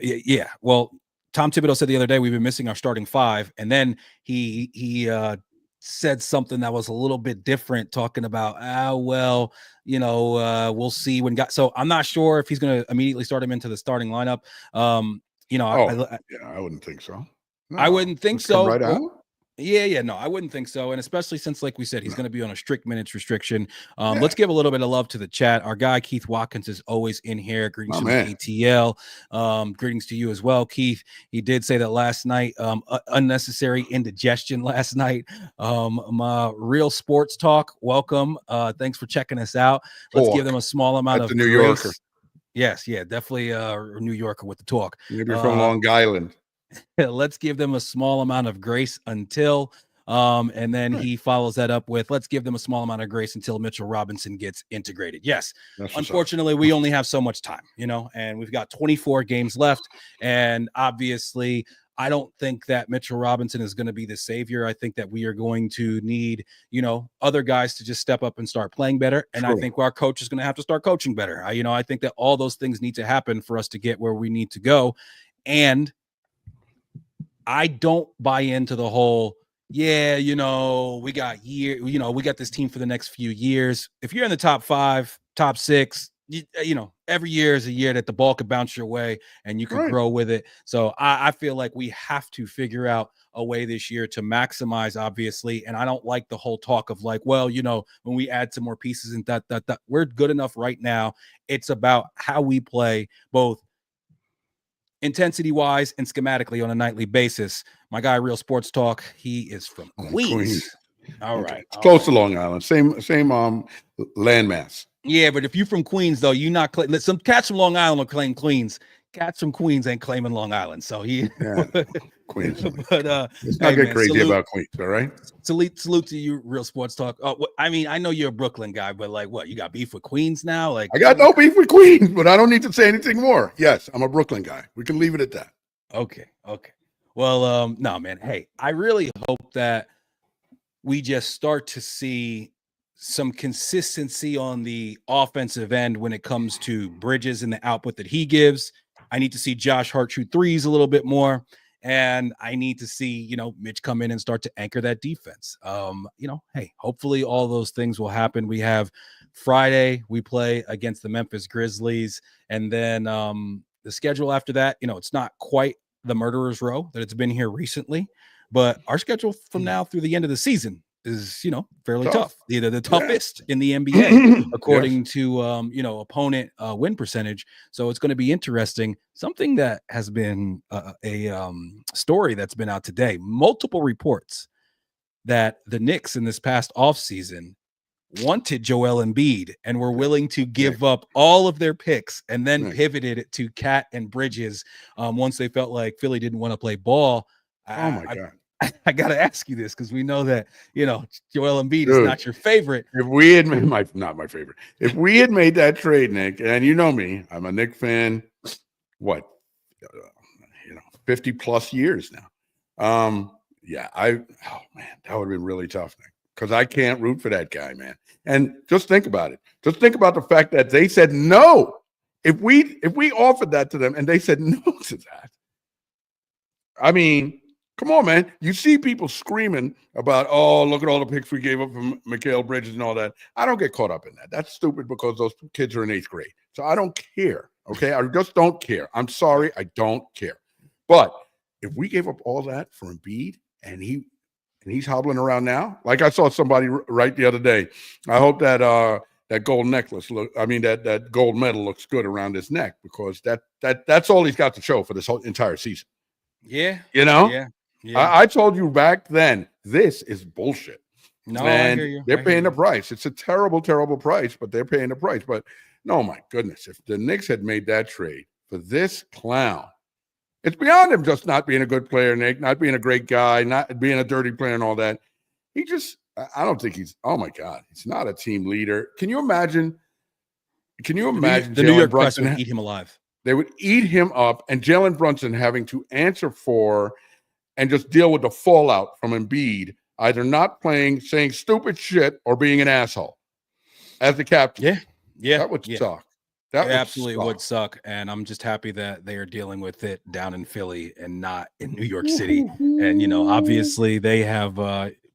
Yeah. Well, Tom Thibodeau said the other day we've been missing our starting five. And then he said something that was a little bit different, talking about we'll see when so I'm not sure if he's going to immediately start him into the starting lineup. I wouldn't think so. No, I wouldn't think so. Right out? No, I wouldn't think so. And especially since, like we said, he's going to be on a strict minutes restriction. Let's give a little bit of love to the chat. Our guy, Keith Watkins, is always in here. Greetings from the ATL. Greetings to you as well, Keith. He did say that last night, unnecessary indigestion last night. My Real Sports Talk, welcome. Thanks for checking us out. Let's give them a small amount of New grace. Yorker. Yes, definitely a New Yorker with the talk. Maybe from Long Island. Let's give them a small amount of grace until, and then he follows that up with, let's give them a small amount of grace until Mitchell Robinson gets integrated. Yes. Unfortunately, we only have so much time, and we've got 24 games left. And obviously, I don't think that Mitchell Robinson is going to be the savior. I think that we are going to need, other guys to just step up and start playing better. And I think our coach is going to have to start coaching better. I think that all those things need to happen for us to get where we need to go. And I don't buy into the whole, we got we got this team for the next few years. If you're in the top 5, top 6, every year is a year that the ball could bounce your way and you can grow with it. So I feel like we have to figure out a way this year to maximize, obviously. And I don't like the whole talk of like, well, when we add some more pieces and that we're good enough right now. It's about how we play both intensity wise and schematically on a nightly basis. My guy, Real Sports Talk, he is from Queens. All right. It's close to Long Island. Same landmass. Yeah, but if you're from Queens, though, you not some cats from Long Island will claim Queens. Cats from Queens ain't claiming Long Island. So Queens. But let's not get crazy about Queens, all right? Salute to you, Real Sports Talk. I know you're a Brooklyn guy, but like, what, you got beef with Queens now? Like, I got no beef with Queens, but I don't need to say anything more. Yes, I'm a Brooklyn guy. We can leave it at that. Okay. Well, no, man. Hey, I really hope that we just start to see some consistency on the offensive end when it comes to Bridges and the output that he gives. I need to see Josh Hart shoot threes a little bit more. And I need to see, Mitch come in and start to anchor that defense. Hey, hopefully all those things will happen. We have Friday, we play against the Memphis Grizzlies. And then the schedule after that, it's not quite the murderer's row that it's been here recently. But our schedule from now through the end of the season is, fairly tough. Either the toughest in the NBA, according to, opponent win percentage. So it's going to be interesting. Something that has been a story that's been out today. Multiple reports that the Knicks in this past offseason wanted Joel Embiid and were willing to give up all of their picks and then pivoted to Cat and Bridges once they felt like Philly didn't want to play ball. Oh, my God. I got to ask you this because we know that, Joel Embiid is not your favorite. If we had made not my favorite. If we had made that trade, Nick, and you know me, I'm a Knick fan, 50 plus years now. That would have been really tough, Nick, because I can't root for that guy, man. And just think about it. Just think about the fact that they said no. If we offered that to them and they said no to that, I mean, come on, man. You see people screaming about, oh, look at all the picks we gave up from Mikal Bridges and all that. I don't get caught up in that. That's stupid because those kids are in 8th grade. So I don't care. Okay, I just don't care. I'm sorry, I don't care. But if we gave up all that for Embiid and he's hobbling around now, like I saw somebody write the other day, I hope that that gold necklace that gold medal looks good around his neck, because that's all he's got to show for this whole entire season. Yeah, you know. yeah. I told you back then, this is bullshit. No, and I hear you. They're paying the price. It's a terrible, terrible price, but they're paying the price. But no, my goodness, if the Knicks had made that trade for this clown, it's beyond him just not being a good player, Nick, not being a great guy, not being a dirty player and all that. I don't think oh my God, he's not a team leader. Can you imagine? The New York press would eat him alive. They would eat him up, and Jalen Brunson having to answer for and just deal with the fallout from Embiid, either not playing, saying stupid shit, or being an asshole as the captain. Yeah. That would suck. That absolutely would suck. And I'm just happy that they are dealing with it down in Philly and not in New York City. And, obviously they have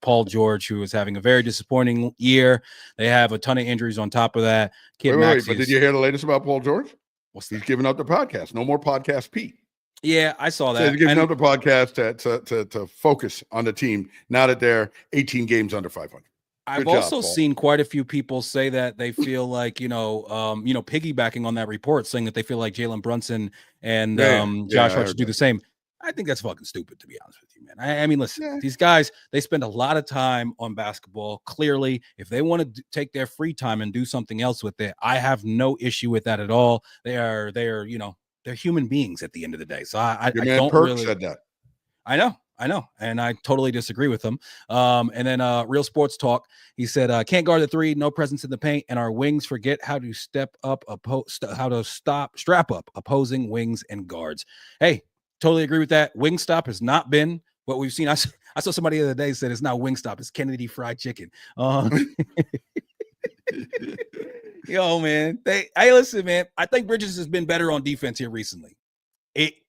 Paul George, who is having a very disappointing year. They have a ton of injuries on top of that. Wait, but did you hear the latest about Paul George? He's giving up the podcast. No more podcast Pete. Yeah, I saw that. So he's giving up the podcast to focus on the team now that they're 18 games under 500. I've also seen quite a few people say that they feel like, piggybacking on that report, saying that they feel like Jalen Brunson and Josh Hart should do the same. I think that's fucking stupid, to be honest with you, man. I mean, listen, these guys, they spend a lot of time on basketball. Clearly, if they want to take their free time and do something else with it, I have no issue with that at all. They're human beings at the end of the day. So I don't really said that. I know. And I totally disagree with him. And then Real Sports Talk, he said, can't guard the three, no presence in the paint, and our wings forget how to strap up opposing wings and guards. Hey, totally agree with that. Wingstop has not been what we've seen. I saw somebody the other day said it's not Wingstop, it's Kennedy Fried Chicken. Yo, man. Listen, man. I think Bridges has been better on defense here recently.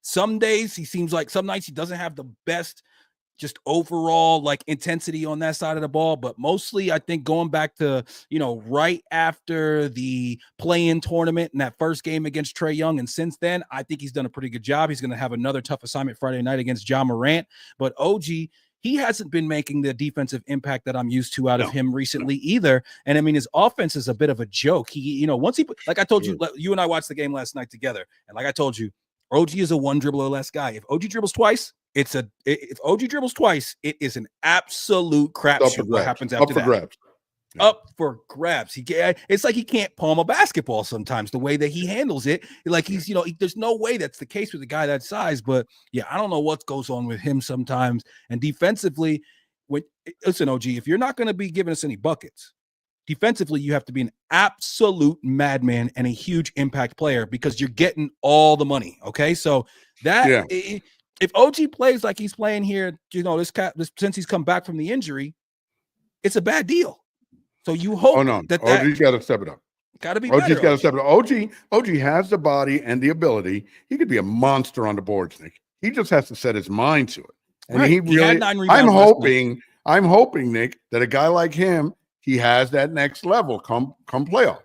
Some days he seems like some nights he doesn't have the best just overall intensity on that side of the ball, but mostly I think going back to right after the play-in tournament and that first game against Trae Young, and since then I think he's done a pretty good job. He's going to have another tough assignment Friday night against Ja Morant, but OG, he hasn't been making the defensive impact that I'm used to out of him recently either. And I mean, his offense is a bit of a joke. He once he like I told you, you and I watched the game last night together, and like I told you, OG is a one dribble or less guy. If OG dribbles twice, it is an absolute crapshoot. What happens after that? Grabs. Yeah. Up for grabs. It's like he can't palm a basketball sometimes. The way that he handles it, like he's there's no way that's the case with a guy that size. But yeah, I don't know what goes on with him sometimes. And defensively, listen, OG, if you're not going to be giving us any buckets, defensively, you have to be an absolute madman and a huge impact player because you're getting all the money. Okay, so that if OG plays like he's playing here, since he's come back from the injury, it's a bad deal. So you hope that OG's got to step it up. Got to be OG's got to step it up. OG has the body and the ability. He could be a monster on the boards, Nick. He just has to set his mind to it. And right. he had 9 rebounds. I'm hoping, Nick, that a guy like him, he has that next level come playoffs.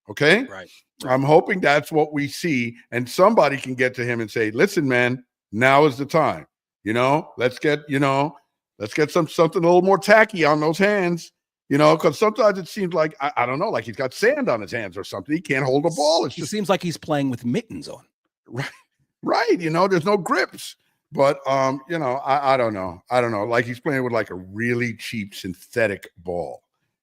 Okay? Right. I'm hoping that's what we see, and somebody can get to him and say, listen, man, now is the time. Let's get something a little more tacky on those hands. Because sometimes it seems like, I don't know, like he's got sand on his hands or something. He can't hold the ball. It seems like he's playing with mittens on. Right. There's no grips. But, I don't know. Like he's playing with like a really cheap synthetic ball,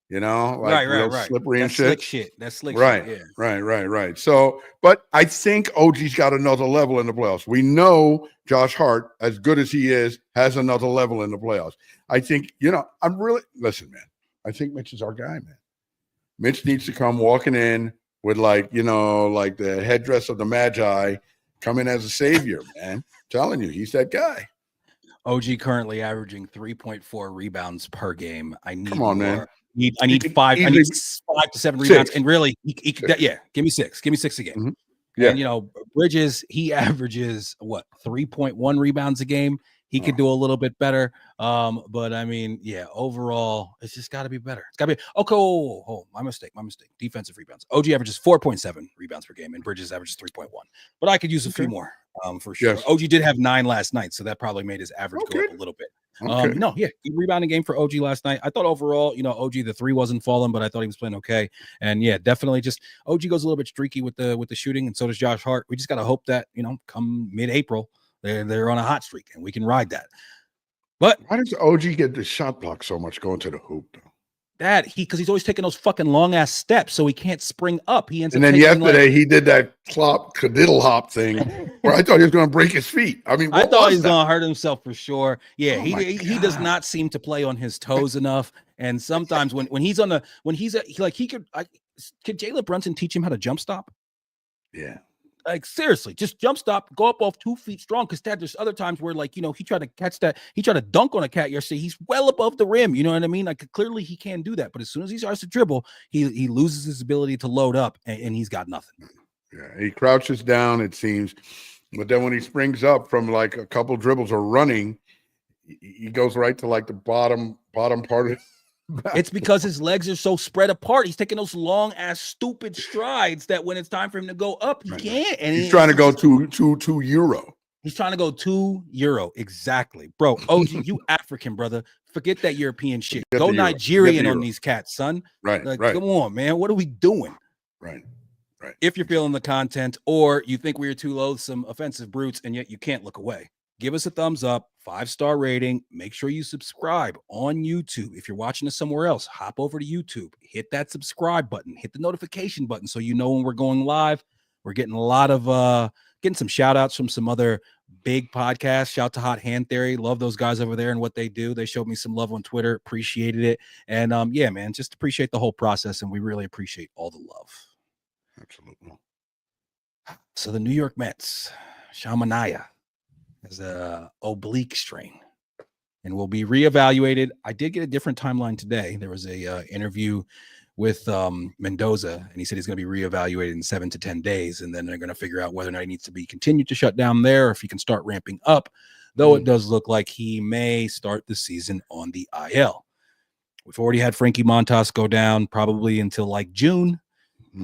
right. Slippery and shit. That's slick shit. Yeah. Right. So, but I think OG's got another level in the playoffs. We know Josh Hart, as good as he is, has another level in the playoffs. I think, listen, man. I think Mitch is our guy, man. Mitch needs to come walking in with like the headdress of the Magi, come in as a savior, man. I'm telling you, he's that guy. OG currently averaging 3.4 rebounds per game. I need come on, more. man. I need 5 to 7 rebounds. And really, he could, give me 6. Give me 6 again. Mm-hmm. Yeah. And Bridges, he averages 3.1 rebounds a game. He could do a little bit better. But I mean, yeah, overall, it's just got to be better. It's got to be okay. Oh, my mistake. Defensive rebounds. OG averages 4.7 rebounds per game, and Bridges averages 3.1. But I could use a few more, for sure. Yes. OG did have 9 last night, so that probably made his average go up a little bit. Okay. Good rebounding game for OG last night. I thought overall, OG, the 3 wasn't falling, but I thought he was playing okay. And yeah, definitely just OG goes a little bit streaky with the shooting, and so does Josh Hart. We just got to hope that, come mid-April, they're on a hot streak and we can ride that. But why does OG get the shot block so much going to the hoop, though? Because he's always taking those fucking long ass steps, so he can't spring up. He ends and up. And then yesterday he did that cadiddle hop thing, where I thought he was going to break his feet. I mean, I thought he was going to hurt himself for sure. Yeah, he does not seem to play on his toes enough. And sometimes could Jalen Brunson teach him how to jump stop? Yeah. Like, seriously, just jump stop, go up off 2 feet strong. Because there's other times where, like, he tried to catch that. He tried to dunk on a cat yesterday. He's well above the rim. You know what I mean? Like, clearly he can do that. But as soon as he starts to dribble, he loses his ability to load up, and he's got nothing. Yeah, he crouches down, it seems. But then when he springs up from, like, a couple dribbles or running, he goes right to, like, the bottom part of it. It's because his legs are so spread apart. He's taking those long ass stupid strides that when it's time for him to go up, he can't. And he's trying to go to Euro. He's trying to go to Euro. Exactly, bro. OG, you African, brother. Forget that European shit. Go Nigerian on these cats, son. Right. Come on, man. What are we doing? Right. If you're feeling the content, or you think we are too loathsome, offensive brutes, and yet you can't look away, give us a thumbs up, 5-star rating. Make sure you subscribe on YouTube. If you're watching us somewhere else, hop over to YouTube, hit that subscribe button, hit the notification button so you know when we're going live. We're getting a lot of getting some shout outs from some other big podcasts. Shout to Hot Hand Theory. Love those guys over there and what they do. They showed me some love on Twitter. Appreciated it. And yeah, man, just appreciate the whole process. And we really appreciate all the love. Absolutely. So the New York Mets, Manaea, is a oblique strain and will be reevaluated. I did get a different timeline today. There was a interview with Mendoza, and he said he's going to be reevaluated in 7 to 10 days, and then they're going to figure out whether or not he needs to be continued to shut down there, or if he can start ramping up, though it does look like he may start the season on the IL. We've already had Frankie Montas go down probably until like June.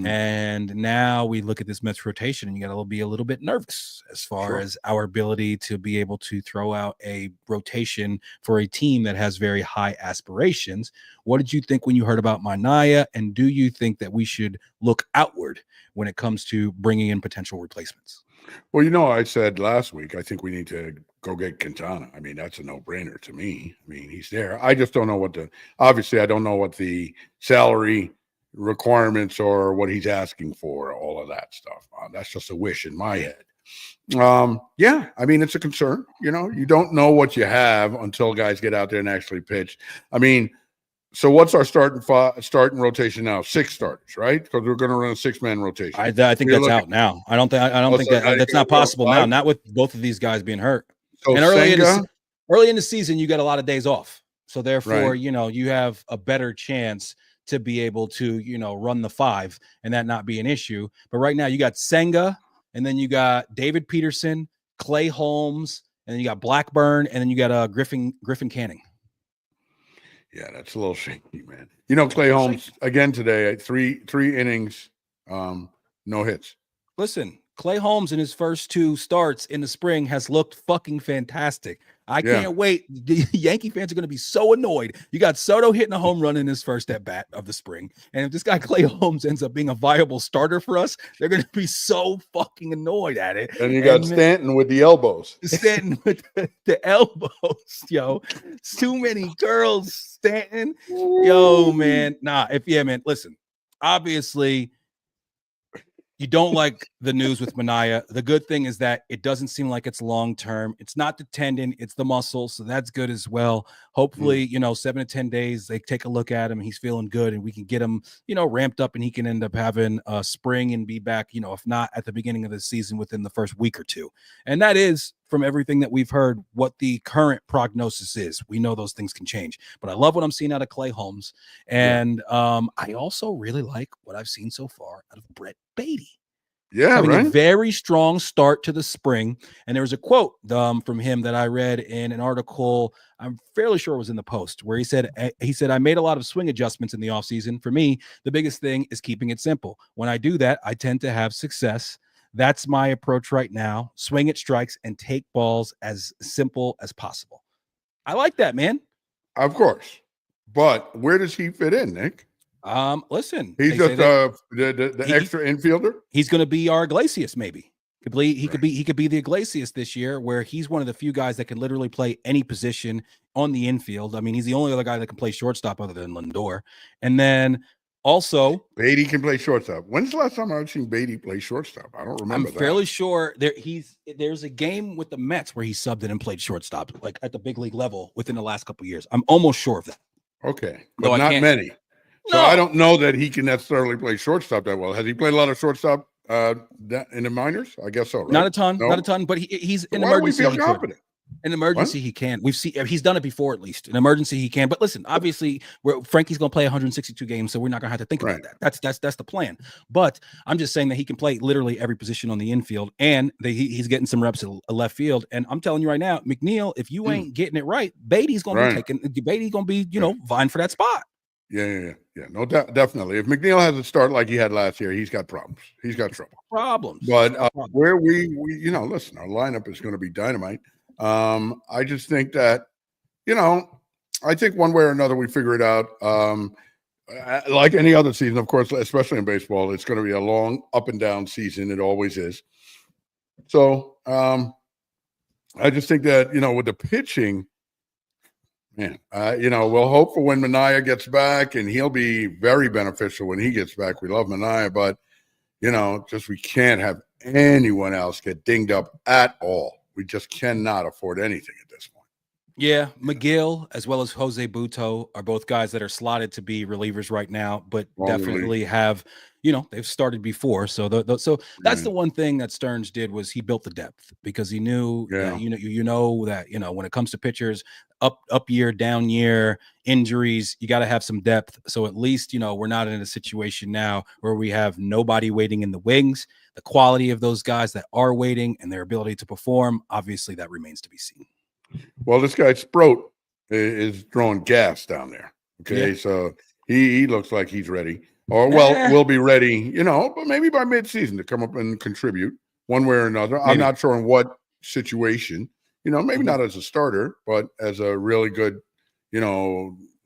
And now we look at this Mets rotation, and you got to be a little bit nervous as far as our ability to be able to throw out a rotation for a team that has very high aspirations. What did you think when you heard about Manaea? And do you think that we should look outward when it comes to bringing in potential replacements? Well, I said last week, I think we need to go get Quintana. I mean, that's a no-brainer to me. I mean, he's there. I just don't know obviously I don't know what the salary requirements or what he's asking for, all of that stuff. That's just a wish in my head. Yeah, I mean, it's a concern. You don't know what you have until guys get out there and actually pitch. I mean, so what's our starting rotation now? 6 starters, right? Because we're going to run a 6-man rotation. I think that's out now. I don't think that's not possible now. Not with both of these guys being hurt. So and early in the season, you got a lot of days off. So therefore, you have a better chance to be able to, run the 5 and that not be an issue. But right now you got Senga, and then you got David Peterson, Clay Holmes, and then you got Blackburn, and then you got Griffin Canning. Yeah, that's a little shaky, man. Clay Holmes again today, 3 innings, no hits. Listen, Clay Holmes in his first 2 starts in the spring has looked fucking fantastic. I can't wait. The Yankee fans are going to be so annoyed. You got Soto hitting a home run in his first at bat of the spring. And if this guy Clay Holmes ends up being a viable starter for us, they're going to be so fucking annoyed at it. And you got Stanton with the elbows. Stanton with the elbows, yo. It's too many girls, Stanton. Yo, man. Man, listen, obviously, you don't like the news with Manaea. The good thing is that it doesn't seem like it's long-term. It's not the tendon, it's the muscle. So that's good as well. Hopefully, 7 to 10 days, they take a look at him. He's feeling good, and we can get him, ramped up, and he can end up having a spring and be back, if not at the beginning of the season, within the first week or 2. And that is, from everything that we've heard, what the current prognosis is. We know those things can change, but I love what I'm seeing out of Clay Holmes. And I also really like what I've seen so far out of Brett Beatty. Yeah, Having a right. very strong start to the spring. And there was a quote from him that I read in an article. I'm fairly sure it was in the Post, where he said, I made a lot of swing adjustments in the offseason. For me, the biggest thing is keeping it simple. When I do that, I tend to have success. That's my approach right now. Swing at strikes and take balls as simple as possible. I like that, man. Of course. But where does he fit in, Nick? Listen, He's they say just that the extra infielder. he's going to be our Iglesias, maybe. He could be the Iglesias this year, where he's one of the few guys that can literally play any position on the infield. I mean, he's the only other guy that can play shortstop other than Lindor. And then also, Beatty can play shortstop. When's the last time I've seen Beatty play shortstop? I don't remember. I'm fairly sure there's a game with the Mets where he subbed in and played shortstop, like at the big league level within the last couple of years. I'm almost sure of that. Okay, Though but I not can't- many. So I don't know that he can necessarily play shortstop that well. Has he played a lot of shortstop in the minors? I guess so, right? Not a ton, No? not a ton, but he's So an why do we emergency. feel He could. confident? An emergency, he can. He's done it before, at least. An emergency, he can. But listen, obviously, Frankie's going to play 162 games, so we're not going to have to think about that. That's the plan. But I'm just saying that he can play literally every position on the infield, and he's getting some reps at left field. And I'm telling you right now, McNeil, if you ain't getting it right, Beatty's going to be taking. Beatty's going to be, vying for that spot. Yeah. No, definitely. If McNeil has a start like he had last year, he's got problems. He's got trouble. But where we listen, our lineup is going to be dynamite. I just think that, I think one way or another we figure it out. Like any other season, of course, especially in baseball, it's going to be a long up and down season. It always is. So I just think that, with the pitching, man, we'll hope for when Manaea gets back, and he'll be very beneficial when he gets back. We love Manaea, but, just we can't have anyone else get dinged up at all. We just cannot afford anything at this point. Yeah, McGill as well as Jose Buto are both guys that are slotted to be relievers right now, but definitely have, they've started before. So that's the one thing that Stearns did, was he built the depth, because he knew that, that, when it comes to pitchers, up year, down year, injuries, you got to have some depth. So at least, we're not in a situation now where we have nobody waiting in the wings. The quality of those guys that are waiting and their ability to perform, obviously that remains to be seen. Well, this guy Sproat is throwing gas down there. Okay, so he looks like he's ready, or will be ready, but maybe by midseason to come up and contribute one way or another. Maybe. I'm not sure in what situation, maybe not as a starter, but as a really good,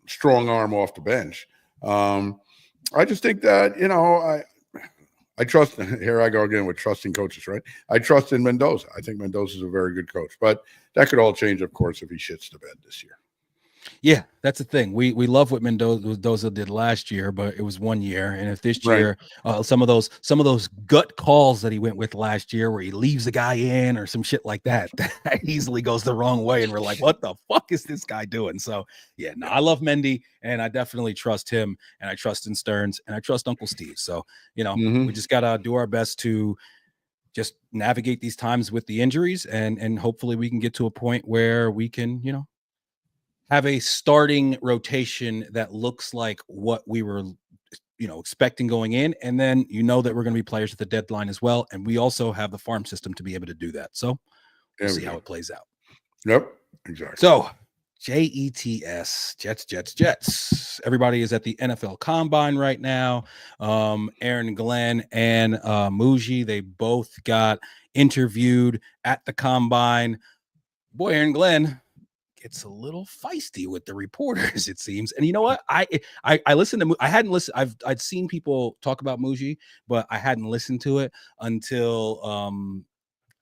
strong arm off the bench. I just think that, I trust. Here I go again with trusting coaches, right? I trust in Mendoza. I think Mendoza is a very good coach, but that could all change, of course, if he shits the bed this year. Yeah, that's the thing. We love what Mendoza did last year, but it was 1 year. And if this year, some of those gut calls that he went with last year, where he leaves a guy in or some shit like that, that easily goes the wrong way, and we're like, what the fuck is this guy doing? So I love Mendy, and I definitely trust him, and I trust in Stearns, and I trust Uncle Steve. So we just gotta do our best to just navigate these times with the injuries, and hopefully we can get to a point where we can, have a starting rotation that looks like what we were, expecting going in. And then, that we're going to be players at the deadline as well. And we also have the farm system to be able to do that. So we'll see how it plays out. Yep, exactly. So JETS, Jets. Everybody is at the NFL Combine right now. Aaron Glenn and Muji, they both got interviewed at the Combine. Boy, Aaron Glenn gets a little feisty with the reporters, it seems. And you know what? I listened to, I hadn't listened. I'd seen people talk about Muji, but I hadn't listened to it until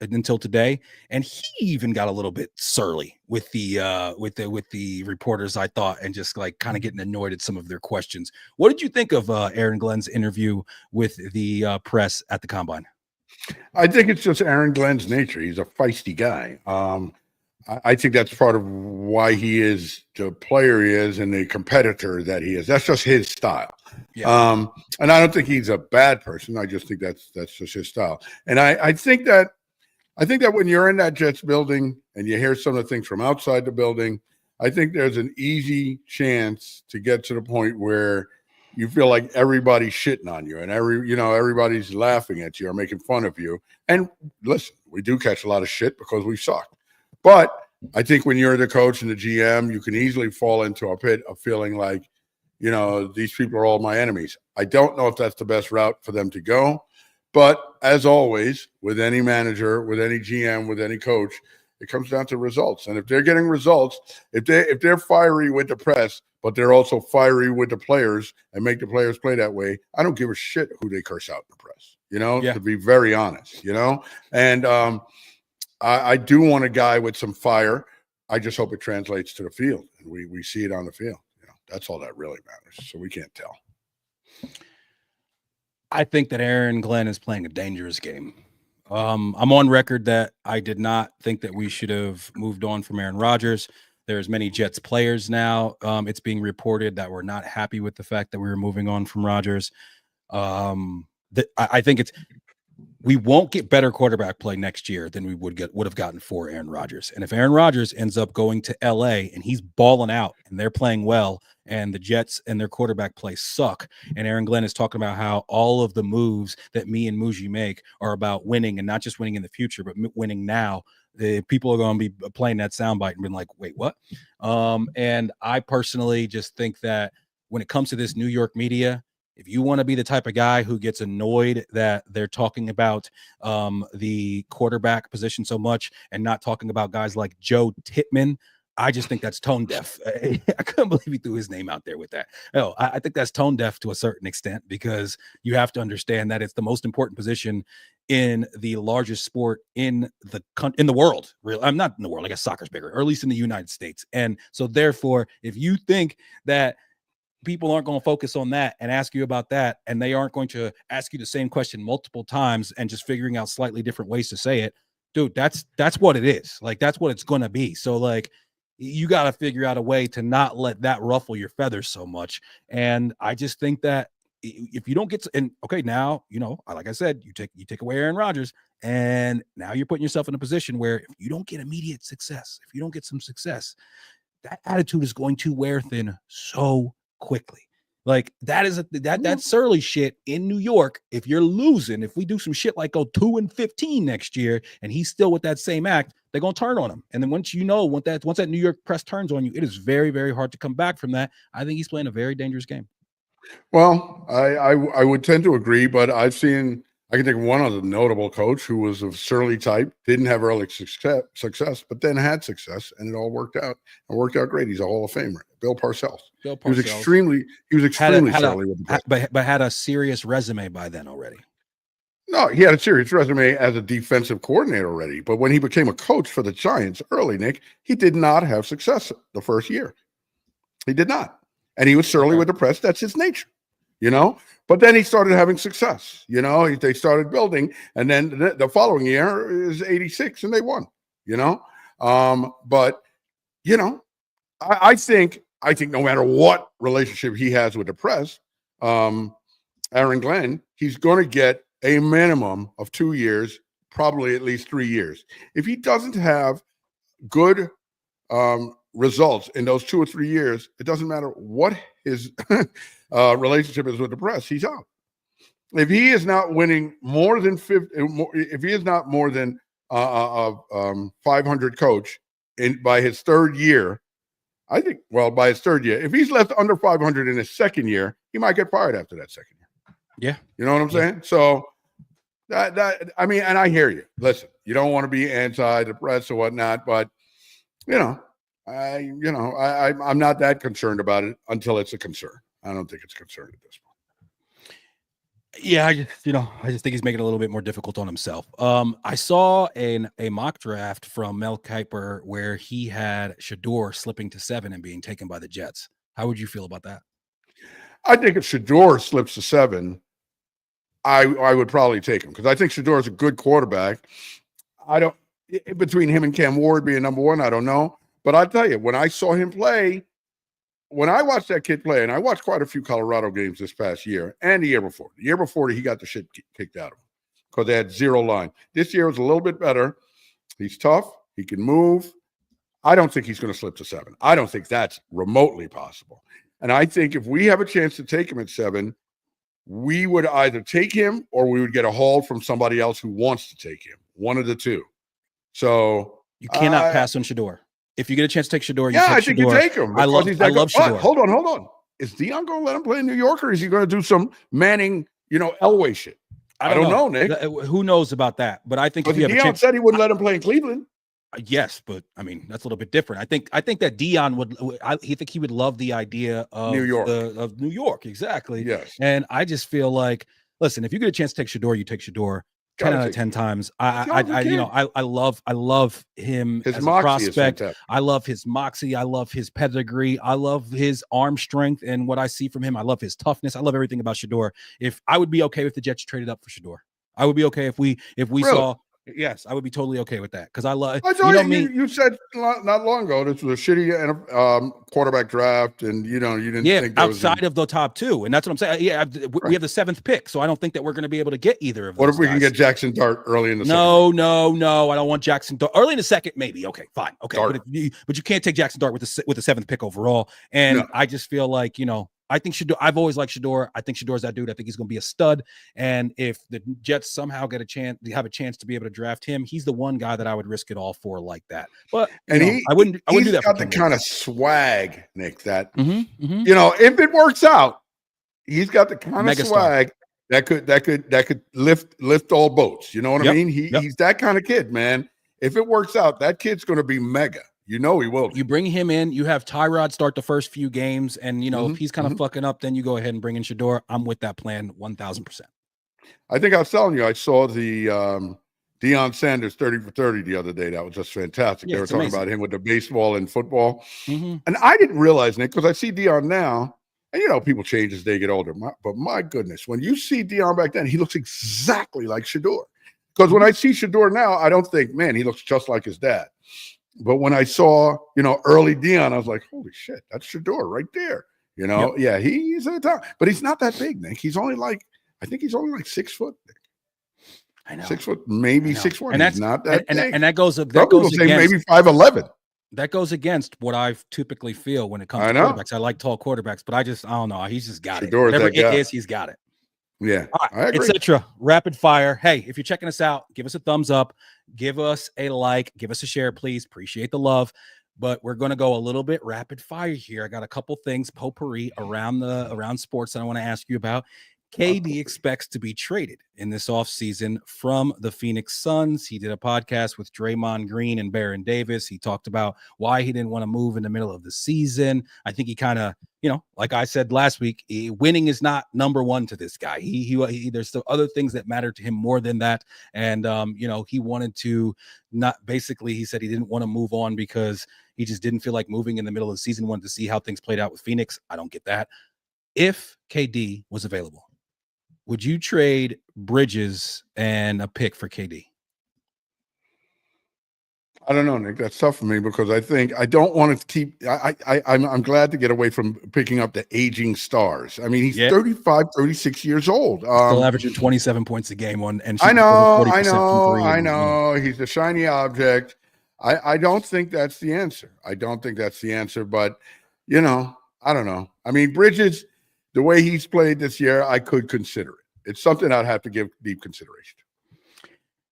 today. And he even got a little bit surly with the reporters, I thought, and just like kind of getting annoyed at some of their questions. What did you think of Aaron Glenn's interview with the press at the Combine? I think it's just Aaron Glenn's nature. He's a feisty guy. I think that's part of why he is the player he is and the competitor that he is. That's just his style. Yeah. And I don't think he's a bad person. I just think that's just his style. And I think that when you're in that Jets building and you hear some of the things from outside the building, I think there's an easy chance to get to the point where you feel like everybody's shitting on you and everybody's laughing at you or making fun of you. And listen, we do catch a lot of shit because we suck. But I think when you're the coach and the GM, you can easily fall into a pit of feeling like, these people are all my enemies. I don't know if that's the best route for them to go. But as always, with any manager, with any GM, with any coach, it comes down to results. And if they're getting results, if they're fiery with the press, but they're also fiery with the players and make the players play that way, I don't give a shit who they curse out in the press, to be very honest, And I do want a guy with some fire. I just hope it translates to the field and we see it on the field. That's all that really matters. So we can't tell. I think that Aaron Glenn is playing a dangerous game. I'm on record that I did not think that we should have moved on from Aaron Rodgers. There's many Jets players now. It's being reported that we're not happy with the fact that we were moving on from Rodgers. I think we won't get better quarterback play next year than we would have gotten for Aaron Rodgers. And if Aaron Rodgers ends up going to LA and he's balling out and they're playing well and the Jets and their quarterback play suck, and Aaron Glenn is talking about how all of the moves that me and Muji make are about winning and not just winning in the future, but winning now, people are going to be playing that soundbite and being like, wait, what? And I personally just think that when it comes to this New York media, if you want to be the type of guy who gets annoyed that they're talking about the quarterback position so much and not talking about guys like Joe Tippmann, I just think that's tone deaf. I couldn't believe he threw his name out there with that. No, I think that's tone deaf to a certain extent because you have to understand that it's the most important position in the largest sport in the world. Really, I'm not in the world. I guess soccer's bigger, or at least in the United States. And so therefore, if you think that people aren't going to focus on that and ask you about that, and they aren't going to ask you the same question multiple times and just figuring out slightly different ways to say it, dude, that's what it is. Like, that's what it's going to be. So like, you got to figure out a way to not let that ruffle your feathers so much. And I just think that if you don't get to, and okay, now, like I said, you take away Aaron Rodgers, and now you're putting yourself in a position where if you don't get immediate success, if you don't get some success, that attitude is going to wear thin so quickly. Like that's surly shit in New York. If you're losing, if we do some shit like go 2-15 next year and he's still with that same act, they're gonna turn on him. And then once that New York press turns on you, it is very, very hard to come back from that. I think he's playing a very dangerous game. Well, I would tend to agree, but I can think of one other notable coach who was of surly type, didn't have early success, but then had success, and it all worked out. It worked out great. He's a Hall of Famer, Bill Parcells. He was extremely surly with the press. But had a serious resume by then already. No, he had a serious resume as a defensive coordinator already. But when he became a coach for the Giants early, Nick, he did not have success the first year. He did not. And he was surly with the press. That's his nature, But then he started having success, They started building. And then the following year is 86 and they won, But, I think no matter what relationship he has with the press, Aaron Glenn, he's going to get a minimum of 2 years, probably at least 3 years. If he doesn't have good results in those 2 or 3 years, it doesn't matter what his relationship is with the press, he's out. If he is not winning more than 50, if he is not more than 500 coach by his third year, I think, by his third year, if he's left under 500 in his second year, he might get fired after that second year. Yeah. You know what I'm saying? So I mean, and I hear you. Listen, you don't want to be anti the press or whatnot, but I'm not that concerned about it until it's a concern. I don't think it's a concern at this point. Yeah, I just think he's making it a little bit more difficult on himself. I saw a mock draft from Mel Kiper where he had Shador slipping to 7 and being taken by the Jets. How would you feel about that? I think if Shador slips to 7, I would probably take him because I think Shador is a good quarterback. Between him and Cam Ward being number 1, I don't know. But I'll tell you, when I saw him play, when I watched that kid play, and I watched quite a few Colorado games this past year and the year before. The year before, he got the shit kicked out of him because they had 0 line. This year was a little bit better. He's tough. He can move. I don't think he's going to slip to 7. I don't think that's remotely possible. And I think if we have a chance to take him at 7, we would either take him or we would get a haul from somebody else who wants to take him. One of the two. So you cannot pass on Shedeur. If you get a chance to take Shedeur, yeah, I think Shedeur. you take him. I love Shedeur. Hold on. Is Dion going to let him play in New York, or is he going to do some Manning, Elway shit? I don't know, Nick. Who knows about that? But I think if you have Dion a chance, said he wouldn't let him play in Cleveland. Yes, but I mean that's a little bit different. I think that Dion would. He would love the idea of New York. Of New York, exactly. Yes. And I just feel like, listen, if you get a chance to take Shedeur, you take Shedeur. 10 out of 10 times. I love him his as a prospect. I love his moxie. I love his pedigree. I love his arm strength and what I see from him. I love his toughness. I love everything about Shedeur. If I would be okay if the Jets traded up for Shedeur. I would be okay if we really? Saw. Yes, I would be totally okay with that because I love. You said not long ago this was a shitty quarterback draft, and you didn't. think outside of the top 2, and that's what I'm saying. Yeah, we have the 7th pick, so I don't think that we're going to be able to get either of. What if we can get Jackson Dart early in the? No. I don't want Jackson Dart early in the 2nd. Maybe okay, fine, okay, but you can't take Jackson Dart with the 7th pick overall. And I just feel like I think Shedeur. I've always liked Shedeur. I think Shedeur's that dude. I think he's going to be a stud. And if the Jets somehow have a chance to be able to draft him, he's the one guy that I would risk it all for like that. But I wouldn't do that. He's got the kind of swag, Nick. That mm-hmm. If it works out, he's got the kind of Megastar. swag that could lift all boats. You know what I mean? He's that kind of kid, man. If it works out, that kid's going to be mega. He will. You bring him in. You have Tyrod start the first few games, and if he's kind of fucking up, then you go ahead and bring in Shedeur. I'm with that plan 1,000%. I think I was telling you, I saw the Deion Sanders 30 for 30 the other day. That was just fantastic. They were talking about him with the baseball and football, and I didn't realize, Nick, because I see Deion now, and people change as they get older. But my goodness, when you see Deion back then, he looks exactly like Shedeur. Because when I see Shedeur now, I don't think, man, he looks just like his dad. But when I saw, early Deion, I was like, holy shit, that's Shedeur right there. Yeah, he's at the top. But he's not that big, Nick. He's only like 6 foot, Nick. I know. 6 foot, maybe 6'1". And that's not that big. And that goes against maybe 5'11". That goes against what I typically feel when it comes to quarterbacks. I like tall quarterbacks, but I don't know. He's just got Shedeur's it. Whatever it is, he's got it. Yeah, I agree. Etc. Rapid fire. Hey, if you're checking us out, give us a thumbs up, give us a like, give us a share, please. Appreciate the love. But we're going to go a little bit rapid fire here. I got a couple things potpourri around sports that I want to ask you about. KD expects to be traded in this offseason from the Phoenix Suns. He did a podcast with Draymond Green and Baron Davis. He talked about why he didn't want to move in the middle of the season. I think he kind of, like I said last week, winning is not number one to this guy. He there's still other things that matter to him more than that. And, he wanted to he said he didn't want to move on because he just didn't feel like moving in the middle of the season, wanted to see how things played out with Phoenix. I don't get that. If KD was available, would you trade Bridges and a pick for KD? I don't know, Nick. That's tough for me because I think I don't want to keep. I'm glad to get away from picking up the aging stars. I mean, he's 35, 36 years old. Still averaging 27 points a game on. And I know. He's a shiny object. I don't think that's the answer. But I don't know. I mean, Bridges, the way he's played this year, I could consider it. It's something I'd have to give deep consideration.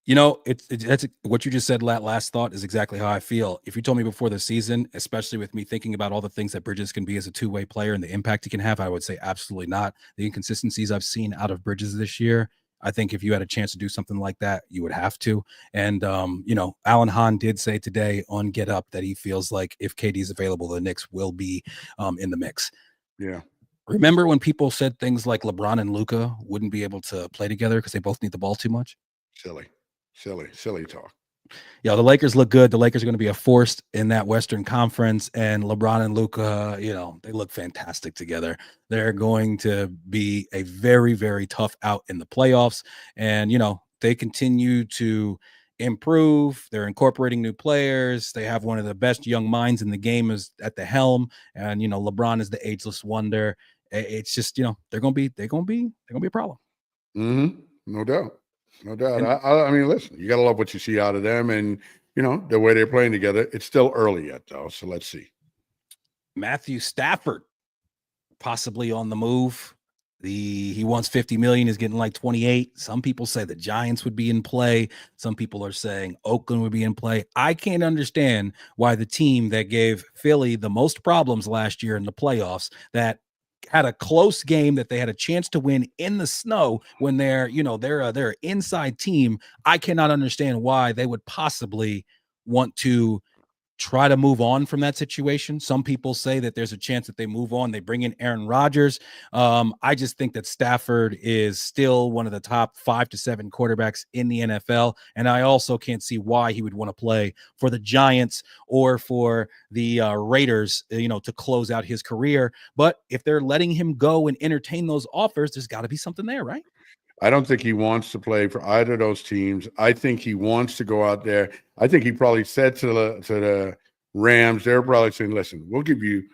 That's what you just said. Last thought is exactly how I feel. If you told me before the season, especially with me thinking about all the things that Bridges can be as a two-way player and the impact he can have, I would say absolutely not. The inconsistencies I've seen out of Bridges this year, I think if you had a chance to do something like that, you would have to. And, Alan Hahn did say today on Get Up that he feels like if KD is available, the Knicks will be in the mix. Yeah. Remember when people said things like LeBron and Luka wouldn't be able to play together because they both need the ball too much? Silly talk. Yeah, the Lakers look good. The Lakers are going to be a force in that Western Conference, and LeBron and Luka, they look fantastic together. They're going to be a very, very tough out in the playoffs, and they continue to improve. They're incorporating new players. They have one of the best young minds in the game is at the helm, and LeBron is the ageless wonder. It's just they're gonna be a problem. Mm-hmm. No doubt. I mean, listen, you gotta love what you see out of them, and the way they're playing together. It's still early yet, though, so let's see. Matthew Stafford possibly on the move. He wants 50 million, is getting like 28. Some people say the Giants would be in play. Some people are saying Oakland would be in play. I can't understand why the team that gave Philly the most problems last year in the playoffs, that had a close game that they had a chance to win in the snow, when they're an inside team. I cannot understand why they would possibly want to try to move on from that situation. Some people say that there's a chance that they move on, they bring in Aaron Rodgers. I just think that Stafford is still one of the top 5 to 7 quarterbacks in the NFL, and I also can't see why he would want to play for the Giants or for the Raiders, to close out his career. But if they're letting him go and entertain those offers, there's got to be something there, right? I don't think he wants to play for either of those teams. I think he wants to go out there. I think he probably said to the Rams, they're probably saying, listen, we'll give you,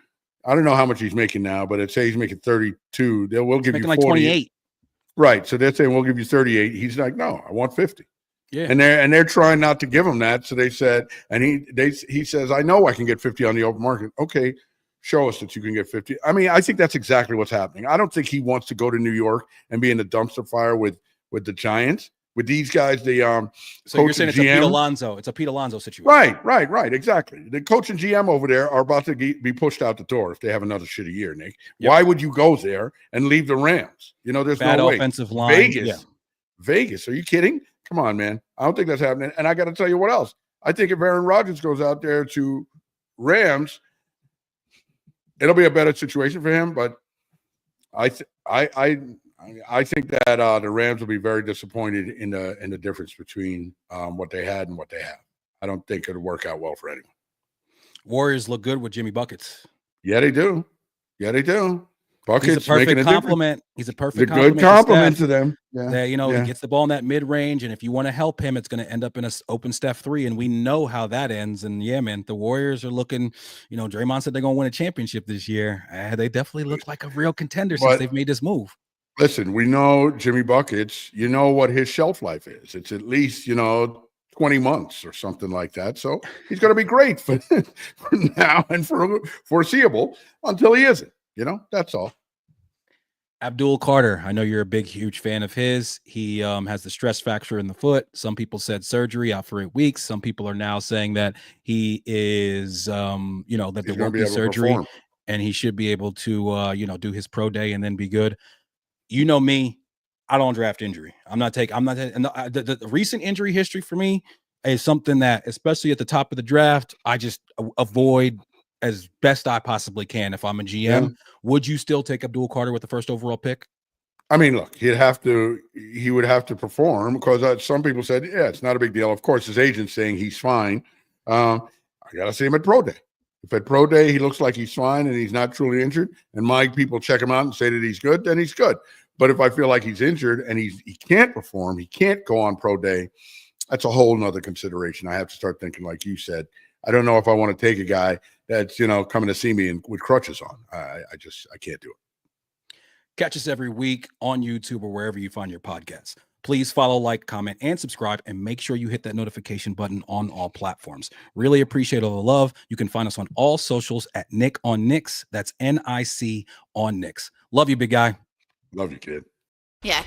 I don't know how much he's making now, but it's say he's making 32. We'll give you like 28. Right. So they're saying, we'll give you 38. He's like, no, I want 50. Yeah. And they're trying not to give him that. So they said, and he says, I know I can get 50 on the open market. Okay. Show us that you can get 50. I mean, I think that's exactly what's happening. I don't think he wants to go to New York and be in the dumpster fire with the Giants. With these guys, the so you're saying it's a Pete Alonso. It's a Pete Alonso situation. Right. Exactly. The coach and GM over there are about to be pushed out the door if they have another shitty year, Nick. Yep. Why would you go there and leave the Rams? There's bad no way. Offensive line. Vegas. Are you kidding? Come on, man. I don't think that's happening. And I got to tell you what else. I think if Aaron Rodgers goes out there to Rams, it'll be a better situation for him, but I think that the Rams will be very disappointed in the difference between what they had and what they have. I don't think it'll work out well for anyone. Warriors look good with Jimmy Buckets. Yeah, they do. Buckets, he's a perfect compliment. He's a perfect compliment. Good compliment to them. Yeah, he gets the ball in that mid-range, and if you want to help him, it's going to end up in an open Steph 3, and we know how that ends. And yeah, man, the Warriors are looking. Draymond said they're going to win a championship this year. They definitely look like a real contender since they've made this move. Listen, we know Jimmy Buckets. You know what his shelf life is. It's at least 20 months or something like that. So he's going to be great for now and for foreseeable until he isn't. That's all. Abdul Carter, I know you're a huge fan of his. He has the stress fracture in the foot. Some people said surgery, out for 8 weeks. Some people are now saying that he is, that there won't be surgery and he should be able to, do his pro day and then be good. You know me, I don't draft injury. The recent injury history for me is something that, especially at the top of the draft, I just avoid as best I possibly can. If I'm a GM, would you still take Abdul Carter with the first overall pick? I mean, look, he would have to perform, because some people said, yeah, it's not a big deal. Of course, his agent's saying he's fine. I got to see him at pro day. If at pro day he looks like he's fine and he's not truly injured, and my people check him out and say that he's good, then he's good. But if I feel like he's injured and he can't perform, he can't go on pro day, that's a whole nother consideration. I have to start thinking, like you said, I don't know if I want to take a guy that's, coming to see me and with crutches on. I can't do it. Catch us every week on YouTube or wherever you find your podcasts. Please follow, like, comment, and subscribe, and make sure you hit that notification button on all platforms. Really appreciate all the love. You can find us on all socials at Nic On Knicks. That's N.I.C. on Knicks. Love you, big guy. Love you, kid. Yeah.